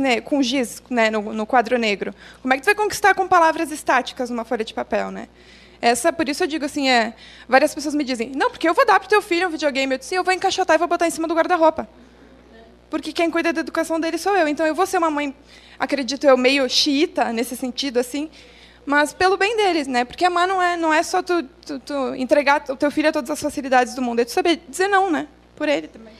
F: né, no quadro negro? Como é que tu vai conquistar com palavras estáticas numa folha de papel, né? Por isso eu digo assim, várias pessoas me dizem, não, porque eu vou dar para o teu filho um videogame. Eu disse, eu vou encaixotar e vou botar em cima do guarda-roupa. Porque quem cuida da educação dele sou eu. Então, eu vou ser uma mãe, acredito eu, meio xiita, nesse sentido, assim, mas pelo bem deles, né? Porque amar não é só tu entregar o teu filho a todas as facilidades do mundo, é tu saber dizer não, né? Por ele também.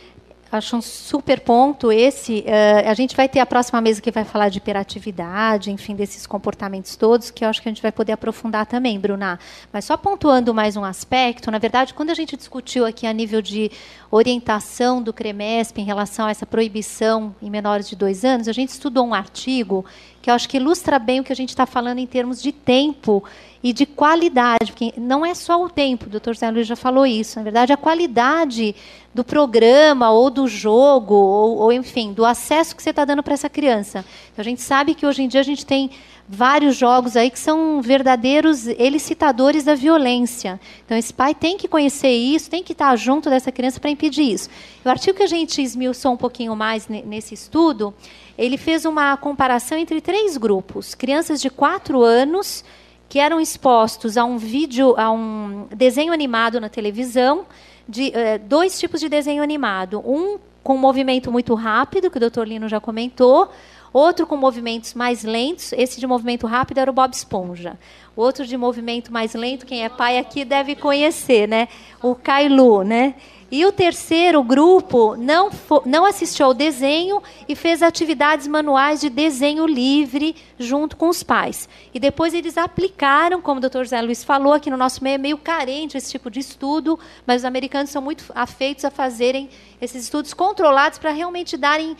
B: Acho um super ponto esse. A gente vai ter a próxima mesa que vai falar de hiperatividade, enfim, desses comportamentos todos, que eu acho que a gente vai poder aprofundar também, Bruna. Mas só pontuando mais um aspecto, na verdade, quando a gente discutiu aqui a nível de orientação do CREMESP em relação a essa proibição em menores de 2 anos, a gente estudou um artigo que eu acho que ilustra bem o que a gente está falando em termos de tempo e de qualidade, porque não é só o tempo, o doutor Zé Luiz já falou isso, na verdade, a qualidade do programa, ou do jogo, ou enfim, do acesso que você está dando para essa criança. Então, a gente sabe que, hoje em dia, a gente tem vários jogos aí que são verdadeiros elicitadores da violência. Então, esse pai tem que conhecer isso, tem que estar junto dessa criança para impedir isso. O artigo que a gente esmiuçou um pouquinho mais nesse estudo, ele fez uma comparação entre 3 grupos. Crianças de 4 anos que eram expostos a um desenho animado na televisão, de 2 tipos de desenho animado. Um com movimento muito rápido, que o doutor Lino já comentou, outro com movimentos mais lentos. Esse de movimento rápido era o Bob Esponja. Outro de movimento mais lento, quem é pai aqui deve conhecer, né? O Kailu, né? E o terceiro grupo não assistiu ao desenho e fez atividades manuais de desenho livre junto com os pais. E depois eles aplicaram, como o doutor Zé Luiz falou, aqui no nosso meio é meio carente esse tipo de estudo, mas os americanos são muito afeitos a fazerem esses estudos controlados para realmente darem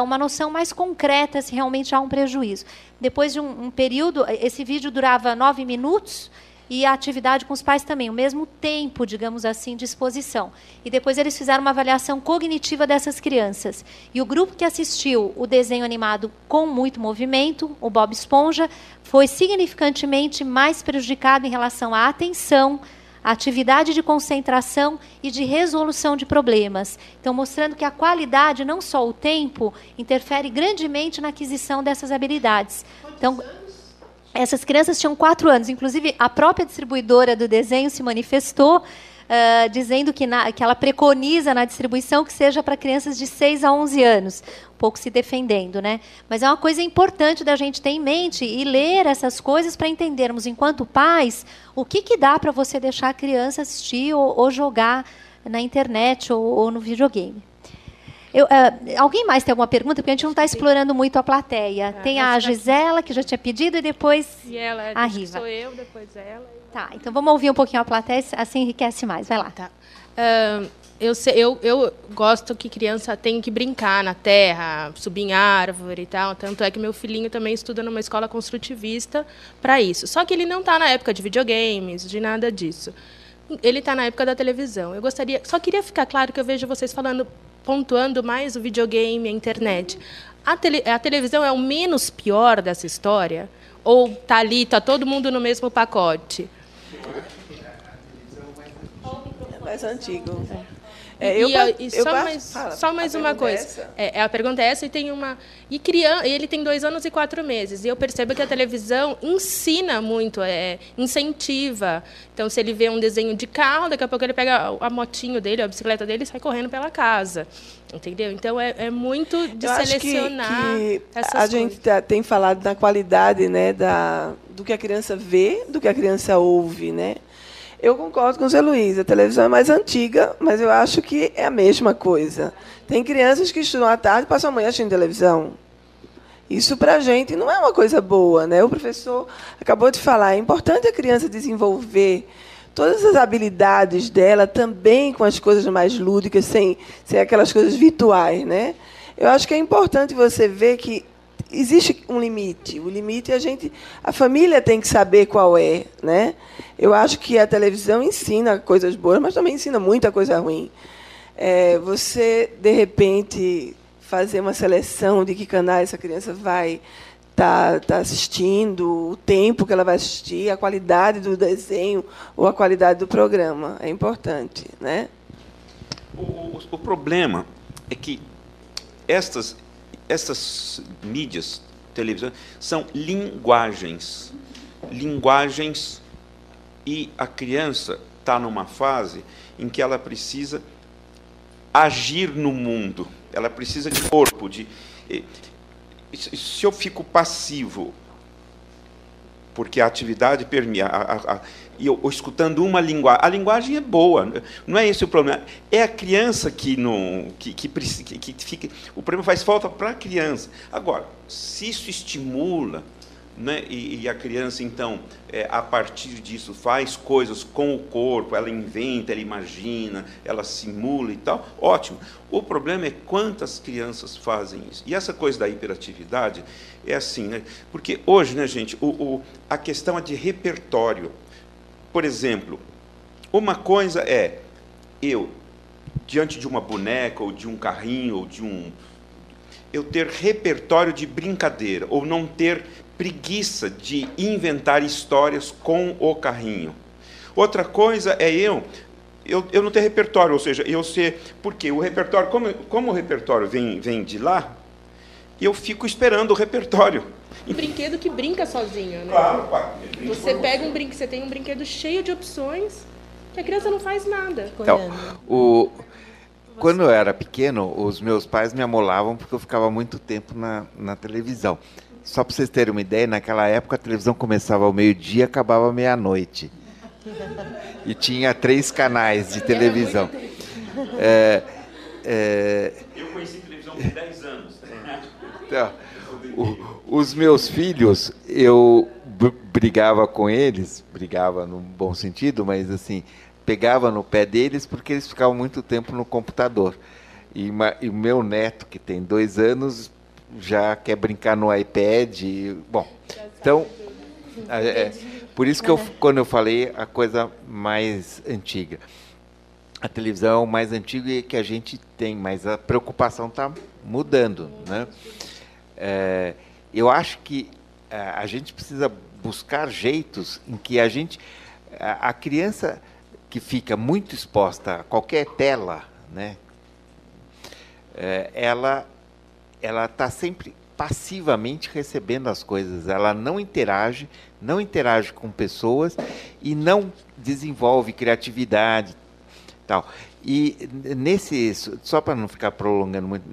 B: uma noção mais concreta se realmente há um prejuízo. Depois de um período, esse vídeo durava 9 minutos, e a atividade com os pais também, o mesmo tempo, digamos assim, de exposição. E depois eles fizeram uma avaliação cognitiva dessas crianças. E o grupo que assistiu o desenho animado com muito movimento, o Bob Esponja, foi significantemente mais prejudicado em relação à atenção, à atividade de concentração e de resolução de problemas. Então, mostrando que a qualidade, não só o tempo, interfere grandemente na aquisição dessas habilidades. Então, essas crianças tinham 4 anos. Inclusive, a própria distribuidora do desenho se manifestou, dizendo que ela preconiza na distribuição que seja para crianças de 6 a 11 anos. Um pouco se defendendo, né? Mas é uma coisa importante da gente ter em mente e ler essas coisas para entendermos, enquanto pais, o que dá para você deixar a criança assistir ou jogar na internet ou no videogame. Alguém mais tem alguma pergunta? Porque a gente não está explorando muito a plateia. Tem a Gisela, que já tinha pedido, e depois a Riva.
E: Sou eu, depois ela.
B: Tá, então vamos ouvir um pouquinho a plateia, assim enriquece mais. Vai lá.
E: Tá. Eu gosto que criança tem que brincar na terra, subir em árvore e tal. Tanto é que meu filhinho também estuda numa escola construtivista para isso. Só que ele não está na época de videogames, de nada disso. Ele está na época da televisão. Só queria ficar claro que eu vejo vocês pontuando mais o videogame, a internet. A televisão é o menos pior dessa história? Ou está todo mundo no mesmo pacote?
D: É mais antigo.
E: Só mais uma coisa. A pergunta é essa, e tem uma. Ele tem 2 anos e 4 meses. E eu percebo que a televisão ensina muito, incentiva. Então, se ele vê um desenho de carro, daqui a pouco ele pega a motinho dele, a bicicleta dele e sai correndo pela casa. Entendeu? Então, é muito de selecionar essas coisas.
D: A gente tem falado da qualidade, né, do que a criança vê, do que a criança ouve, né? Eu concordo com o Zé Luiz, a televisão é mais antiga, mas eu acho que é a mesma coisa. Tem crianças que estudam à tarde e passam a manhã assistindo televisão. Isso, para a gente, não é uma coisa boa, né? O professor acabou de falar, é importante a criança desenvolver todas as habilidades dela também com as coisas mais lúdicas, sem aquelas coisas virtuais, né? Eu acho que é importante você ver que existe um limite. O limite a família tem que saber qual é, né? Eu acho que a televisão ensina coisas boas, mas também ensina muita coisa ruim. Você, de repente, fazer uma seleção de que canais essa criança vai tá assistindo, o tempo que ela vai assistir, a qualidade do desenho ou a qualidade do programa. É importante, né?
C: O problema é que estas mídias, televisão, são linguagens. Linguagens, e a criança está numa fase em que ela precisa agir no mundo. Ela precisa de corpo. Se eu fico passivo, porque a atividade permite, e eu escutando uma linguagem, a linguagem é boa, não é esse o problema. É a criança que fica. O problema faz falta para a criança. Agora, se isso estimula, né, e a criança, então, a partir disso, faz coisas com o corpo, ela inventa, ela imagina, ela simula e tal, ótimo. O problema é quantas crianças fazem isso. E essa coisa da hiperatividade é assim, né? Porque hoje, né, gente, a questão é de repertório. Por exemplo, uma coisa é eu, diante de uma boneca, ou de um carrinho, ou eu ter repertório de brincadeira, ou não ter preguiça de inventar histórias com o carrinho. Outra coisa é eu não ter repertório, ou seja, eu ser... Porque o repertório, como o repertório vem de lá, eu fico esperando o repertório.
E: Um brinquedo que brinca sozinho, né?
C: Claro.
E: Você pega você tem um brinquedo cheio de opções que a criança não faz nada.
A: Então, quando eu era pequeno, os meus pais me amolavam porque eu ficava muito tempo na televisão. Só para vocês terem uma ideia, naquela época a televisão começava ao meio-dia e acabava à meia-noite. E tinha 3 canais de televisão.
C: Eu conheci televisão por 10 anos.
A: Então, os meus filhos, eu brigava com eles, brigava no bom sentido, mas assim, pegava no pé deles porque eles ficavam muito tempo no computador. E o meu neto, que tem 2 anos, já quer brincar no iPad. Bom, então, por isso que quando eu falei a coisa mais antiga. A televisão é o mais antigo e que a gente tem, mas a preocupação está mudando, né? Eu acho que a gente precisa buscar jeitos em que a criança que fica muito exposta a qualquer tela, né, ela está sempre passivamente recebendo as coisas, ela não interage com pessoas e não desenvolve criatividade, tal. E só para não ficar prolongando muito,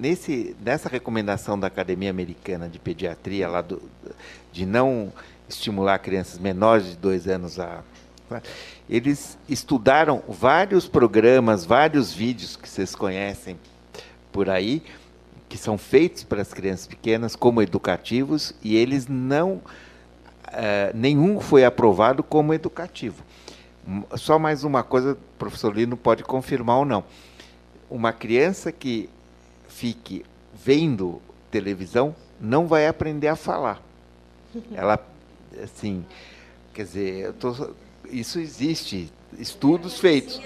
A: nessa recomendação da Academia Americana de Pediatria, lá de não estimular crianças menores de 2 anos eles estudaram vários programas, vários vídeos que vocês conhecem por aí, que são feitos para as crianças pequenas como educativos, e eles nenhum foi aprovado como educativo. Só mais uma coisa, o professor Lino pode confirmar ou não. Uma criança que fique vendo televisão não vai aprender a falar. Ela, assim, quer dizer, isso existe, estudos feitos.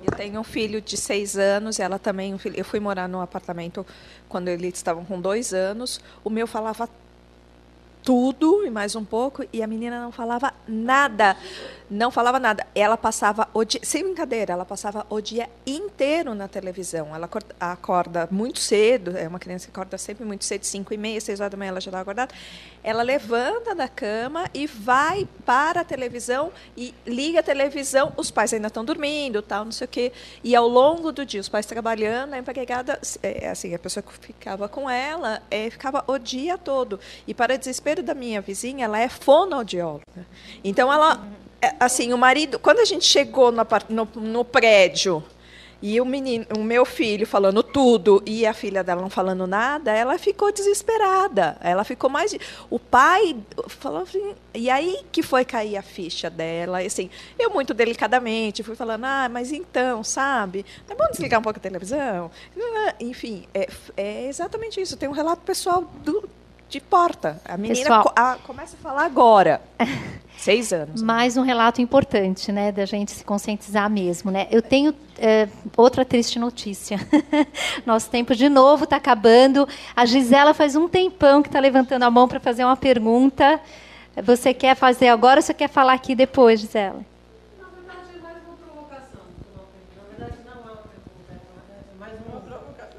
G: Eu tenho um filho de 6 anos, ela também, eu fui morar num apartamento quando eles estavam com 2 anos, o meu falava tudo e mais um pouco, e a menina não falava nada. Não falava nada. Ela passava o dia, sem brincadeira, ela passava o dia inteiro na televisão. Ela acorda muito cedo, é uma criança que acorda sempre muito cedo, 5h30, 6 horas da manhã ela já está acordada. Ela levanta da cama e vai para a televisão e liga a televisão. Os pais ainda estão dormindo, tal, não sei o quê. E ao longo do dia, os pais trabalhando, a empregada, assim, a pessoa que ficava com ela, ficava o dia todo. E para desespero da minha vizinha, ela é fonoaudióloga. Então ela, assim, o marido, quando a gente chegou no prédio e o meu filho falando tudo e a filha dela não falando nada, ela ficou desesperada. Ela ficou mais... O pai falou assim... E aí que foi cair a ficha dela. E, assim, eu, muito delicadamente, fui falando, mas então, sabe? É bom desligar um pouco a televisão? Enfim, é exatamente isso. Tem um relato pessoal de porta. A menina
B: Pessoal,
G: começa a falar agora. 6 anos.
B: Mais um relato importante, né, da gente se conscientizar mesmo, né? Eu tenho outra triste notícia. Nosso tempo de novo está acabando. A Gisela faz um tempão que está levantando a mão para fazer uma pergunta. Você quer fazer agora ou você quer falar aqui depois, Gisela?
H: Na verdade, é mais uma provocação. Na verdade, não é uma pergunta, é mais uma provocação.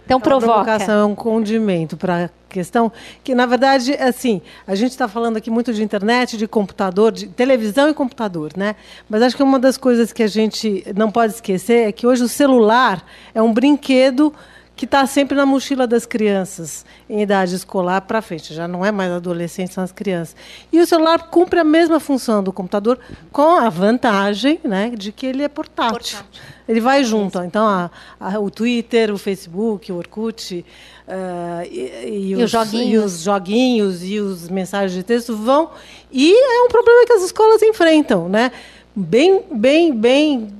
B: Então provoca.
H: A provocação é um condimento para a questão que, na verdade, assim, a gente está falando aqui muito de internet, de computador, de televisão e computador, né? Mas acho que uma das coisas que a gente não pode esquecer é que hoje o celular é um brinquedo que está sempre na mochila das crianças, em idade escolar para frente. Já não é mais adolescente, são as crianças. E o celular cumpre a mesma função do computador, com a vantagem, né, de que ele é portátil. Ele vai junto. Então, o Twitter, o Facebook, o Orkut, e os joguinhos e os mensagens de texto vão... E é um problema que as escolas enfrentam, né?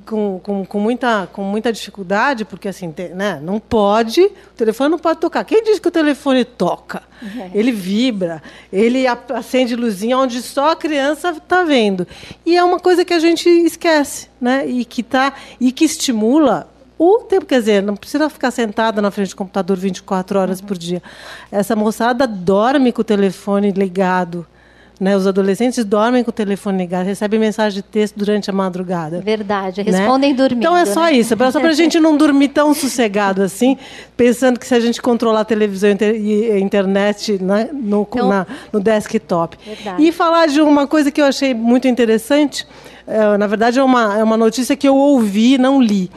H: Com muita dificuldade, porque assim, né, não pode, o telefone não pode tocar. Quem diz que o telefone toca? Ele vibra, ele acende luzinha onde só a criança está vendo. E é uma coisa que a gente esquece, né? E que estimula o tempo, quer dizer, não precisa ficar sentada na frente do computador 24 horas por dia. Essa moçada dorme com o telefone ligado. Né, os adolescentes dormem com o telefone ligado, recebem mensagem de texto durante a madrugada.
B: Verdade, respondem, né? Dormindo.
H: Então é só, né? Isso, só para a gente não dormir tão sossegado assim, pensando que se a gente controlar a televisão e a internet, né, no desktop.
B: Verdade.
H: E falar de uma coisa que eu achei muito interessante, na verdade é uma notícia que eu ouvi, não li.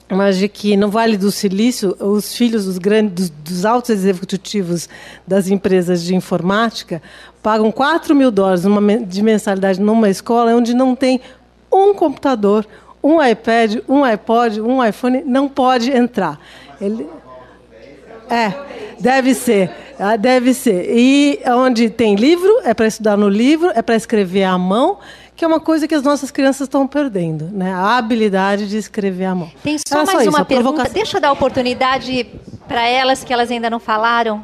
H: Mas de que no Vale do Silício, os filhos dos altos executivos das empresas de informática pagam $4.000 de mensalidade numa escola onde não tem um computador, um iPad, um iPod, um iPhone, não pode entrar. Deve ser. E onde tem livro, é para estudar no livro, é para escrever à mão, que é uma coisa que as nossas crianças estão perdendo, né? A habilidade de escrever à mão.
B: Tem só mais uma pergunta. Deixa eu dar oportunidade para elas, que elas ainda não falaram.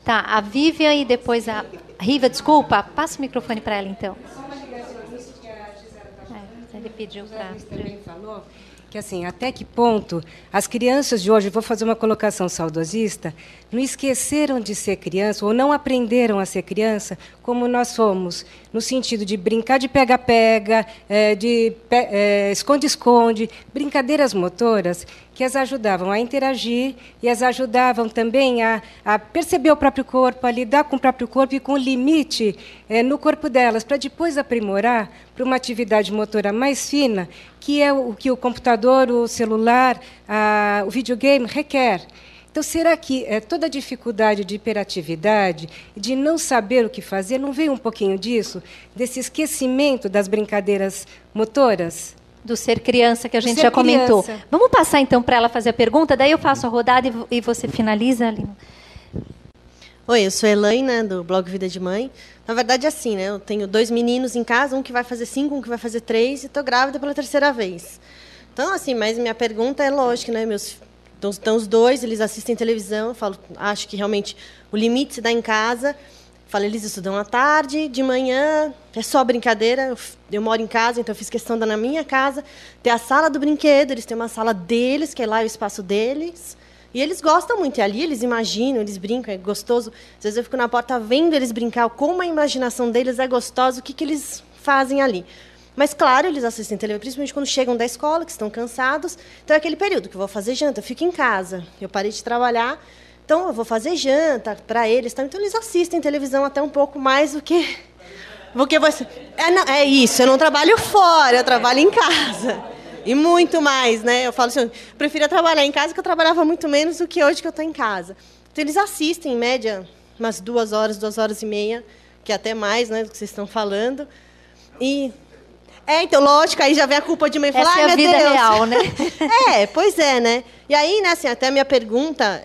B: Tá, a Vivian e depois a Riva, desculpa. Passa o microfone para ela, então. Ele pediu para...
I: Que assim, até que ponto as crianças de hoje, vou fazer uma colocação saudosista, não esqueceram de ser criança ou não aprenderam a ser criança como nós somos, no sentido de brincar de pega-pega, de esconde-esconde, brincadeiras motoras que as ajudavam a interagir e as ajudavam também a perceber o próprio corpo, a lidar com o próprio corpo e com o limite no corpo delas, para depois aprimorar para uma atividade motora mais fina, que é o que o computador, o celular, o videogame requer. Então, será que toda a dificuldade de hiperatividade, de não saber o que fazer, não veio um pouquinho disso? Desse esquecimento das brincadeiras motoras?
B: Do ser criança, que a gente já comentou. Vamos passar, então, para ela fazer a pergunta, daí eu faço a rodada e você finaliza, Aline.
J: Oi, eu sou a Elaine, do blog Vida de Mãe. Na verdade, é assim, né? Eu tenho 2 meninos em casa, um que vai fazer 5, um que vai fazer 3, e estou grávida pela 3ª vez. Então, assim, mas minha pergunta é lógica, né? Então, os 2, eles assistem televisão, eu falo, acho que realmente o limite se dá em casa. Falo, eles estudam à tarde, de manhã, é só brincadeira. Eu moro em casa, então eu fiz questão de, na minha casa, ter a sala do brinquedo, eles têm uma sala deles, que é lá o espaço deles. E eles gostam muito, e ali eles imaginam, eles brincam, é gostoso. Às vezes eu fico na porta vendo eles brincar, como a imaginação deles é gostosa, o que eles fazem ali. Mas, claro, eles assistem televisão, principalmente quando chegam da escola, que estão cansados. Então, é aquele período que eu vou fazer janta, eu fico em casa. Eu parei de trabalhar, então eu vou fazer janta para eles. Então, eles assistem televisão até um pouco mais do que você... É isso, eu não trabalho fora, eu trabalho em casa. E muito mais, né? Eu falo assim, eu prefiro trabalhar em casa, que eu trabalhava muito menos do que hoje que eu estou em casa. Então, eles assistem, em média, umas 2 horas, 2 horas e meia, que é até mais, né, do que vocês estão falando. E... então, lógico, aí já vem a culpa de mãe falar,
B: essa é a vida real, né?
J: Pois é, né? E aí, né, assim, até a minha pergunta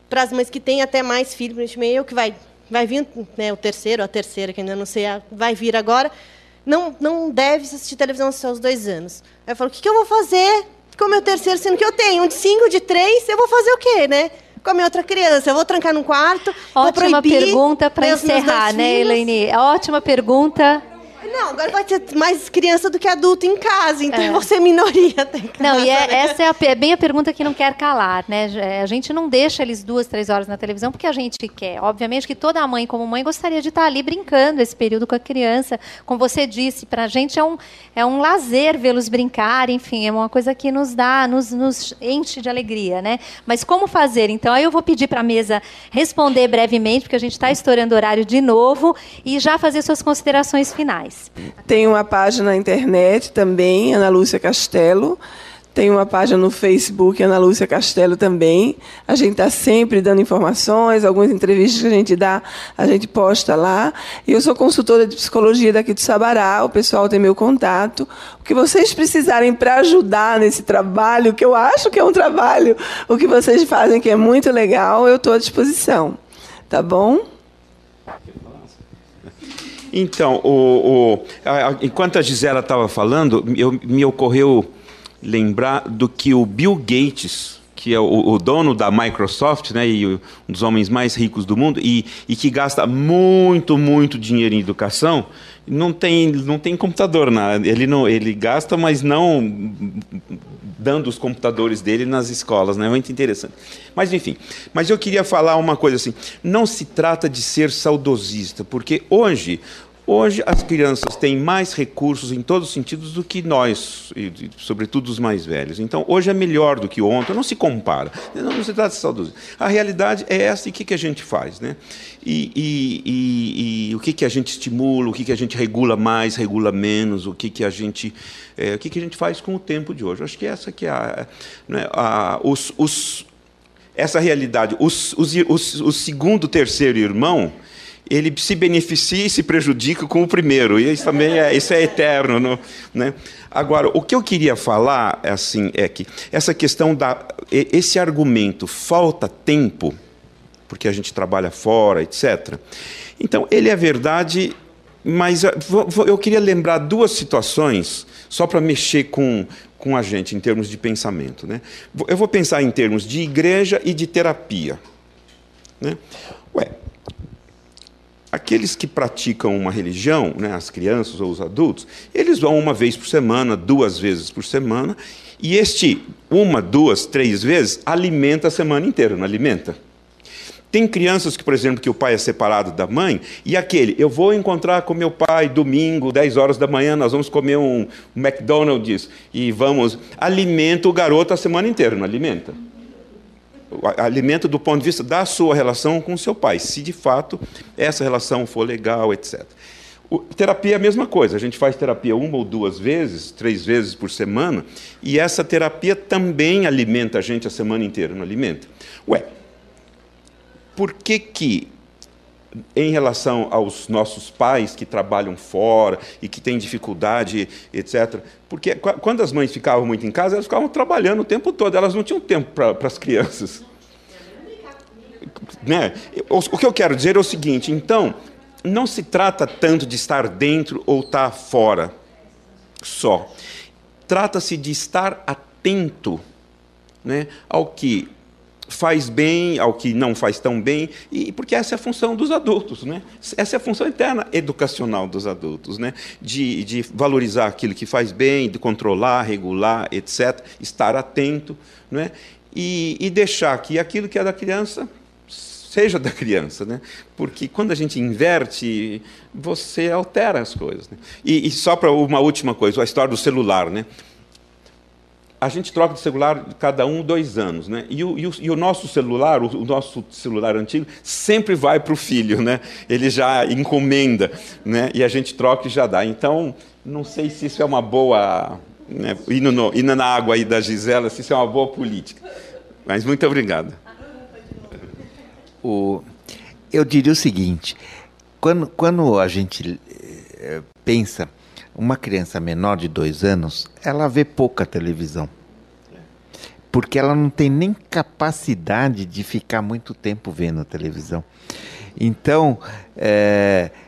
J: para as mães que têm até mais filhos, principalmente eu, que vai vir, né, o terceiro, a terceira, que ainda não sei, vai vir agora, não deve assistir televisão aos seus 2 anos. Aí eu falo, o que eu vou fazer com o meu terceiro, sendo que eu tenho um de 5, de 3, eu vou fazer o quê, né? com a minha outra criança? Eu vou trancar num quarto, vou
B: Ótima
J: proibir
B: pergunta para
J: meus dois
B: encerrar, né,
J: filhos?
B: Elaine? Ótima pergunta.
J: Não, agora vai ter mais criança do que adulto em casa, então você é minoria até em casa.
B: Não, e
J: né?
B: essa é bem a pergunta que não quer calar, né? A gente não deixa eles 2, 3 horas na televisão porque a gente quer. Obviamente que toda mãe, como mãe, gostaria de estar ali brincando esse período com a criança. Como você disse, para a gente é um lazer vê-los brincar, enfim, é uma coisa que nos enche de alegria, né? Mas como fazer? Então, aí eu vou pedir para a mesa responder brevemente, porque a gente está estourando o horário de novo, e já fazer suas considerações finais.
D: Tem uma página na internet também, Ana Lúcia Castelo. Tem uma página no Facebook, Ana Lúcia Castelo também. A gente está sempre dando informações, algumas entrevistas que a gente dá, a gente posta lá. E eu sou consultora de psicologia daqui do Sabará, o pessoal tem meu contato. O que vocês precisarem para ajudar nesse trabalho, que eu acho que é um trabalho, o que vocês fazem que é muito legal, eu estou à disposição. Tá bom?
C: Então, enquanto a Gisela estava falando, me ocorreu lembrar do que o Bill Gates, que é o dono da Microsoft, né, e um dos homens mais ricos do mundo, e que gasta muito, muito dinheiro em educação, não tem computador. Ele gasta, mas não dando os computadores dele nas escolas, né? Muito interessante. Mas, enfim, eu queria falar uma coisa assim, não se trata de ser saudosista, porque hoje as crianças têm mais recursos em todos os sentidos do que nós, e sobretudo os mais velhos. Então, hoje é melhor do que ontem, não se compara. Não se trata de saudosismo. A realidade é essa, e o que a gente faz, né? E o que a gente estimula, o que a gente regula mais, regula menos, o que a gente faz com o tempo de hoje. Acho que essa que é essa realidade. O segundo, terceiro irmão, ele se beneficia e se prejudica com o primeiro. E isso também isso é eterno, né? Agora, o que eu queria falar é que essa questão esse argumento, falta tempo, porque a gente trabalha fora, etc. Então, ele é verdade, mas eu queria lembrar 2 situações, só para mexer com a gente, em termos de pensamento, né? Eu vou pensar em termos de igreja e de terapia, né? Aqueles que praticam uma religião, né, as crianças ou os adultos, eles vão 1 vez por semana, 2 vezes por semana, e 1, 2, 3 vezes alimenta a semana inteira, não alimenta? Tem crianças que, por exemplo, que o pai é separado da mãe, e eu vou encontrar com meu pai domingo, 10 horas da manhã, nós vamos comer um McDonald's, e alimenta o garoto a semana inteira, não alimenta? Alimenta do ponto de vista da sua relação com o seu pai, se de fato essa relação for legal, etc. Terapia é a mesma coisa, a gente faz terapia 1 ou 2 vezes, 3 vezes por semana, e essa terapia também alimenta a gente a semana inteira, não alimenta? Por que, em relação aos nossos pais que trabalham fora e que têm dificuldade, etc., porque quando as mães ficavam muito em casa, elas ficavam trabalhando o tempo todo, elas não tinham tempo para as crianças. Né? O que eu quero dizer é o seguinte, então, não se trata tanto de estar dentro ou estar fora só. Trata-se de estar atento, né, ao que faz bem, ao que não faz tão bem, porque essa é a função dos adultos, né? Essa é a função interna educacional dos adultos, né? De valorizar aquilo que faz bem, de controlar, regular, etc., estar atento, né? E deixar que aquilo que é da criança seja da criança, né? Porque quando a gente inverte, você altera as coisas, né? E só para uma última coisa, a história do celular, né? A gente troca de celular cada 2 anos, né? E o nosso celular, o nosso celular antigo, sempre vai para o filho, né? Ele já encomenda, né? E a gente troca e já dá. Então, não sei se isso é uma boa, né? Indo na água aí da Gisela, se isso é uma boa política. Mas muito obrigado.
A: Eu diria o seguinte, quando a gente pensa, uma criança menor de 2 anos, ela vê pouca televisão, porque ela não tem nem capacidade de ficar muito tempo vendo a televisão. Então,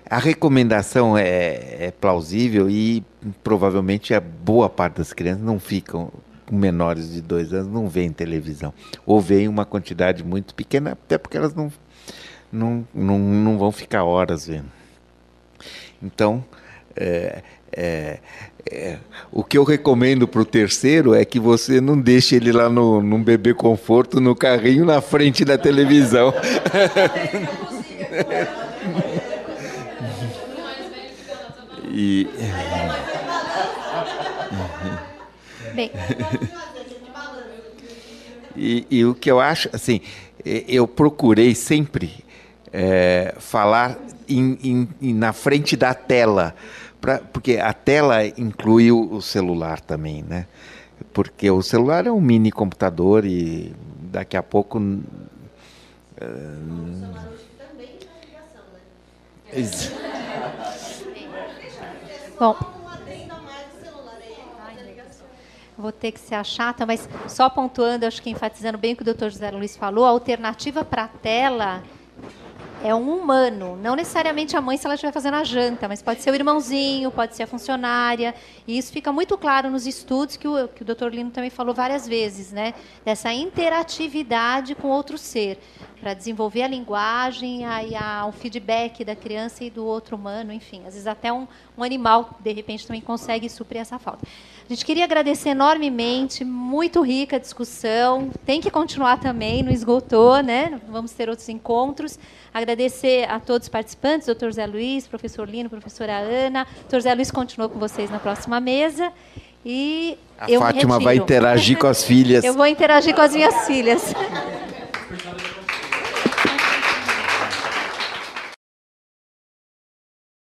A: a recomendação é plausível e provavelmente a boa parte das crianças não ficam menores de 2 anos não veem televisão. Ou veem uma quantidade muito pequena, até porque elas não vão ficar horas vendo. Então, o que eu recomendo para o terceiro é que você não deixe ele lá num bebê conforto, no carrinho, na frente da televisão.
B: Bem.
A: E o que eu acho, assim, eu procurei sempre falar na frente da tela, porque a tela inclui o celular também, né? Porque o celular é um mini computador e daqui a pouco...
B: Bom, vou ter que ser chata, mas só pontuando, acho que enfatizando bem o que o doutor José Luiz falou, a alternativa para a tela é um humano, não necessariamente a mãe se ela estiver fazendo a janta, mas pode ser o irmãozinho, pode ser a funcionária, e isso fica muito claro nos estudos que o doutor Lino também falou várias vezes, né? Dessa interatividade com outro ser, para desenvolver a linguagem, o feedback da criança e do outro humano, enfim, às vezes até um animal, de repente, também consegue suprir essa falta. A gente queria agradecer enormemente, muito rica a discussão, tem que continuar também, não esgotou, né? Vamos ter outros encontros. Agradecer a todos os participantes, doutor Zé Luiz, professor Lino, professora Ana. Doutor Zé Luiz continua com vocês na próxima mesa. E
A: a Fátima vai interagir com as filhas.
B: Eu vou interagir com as minhas filhas.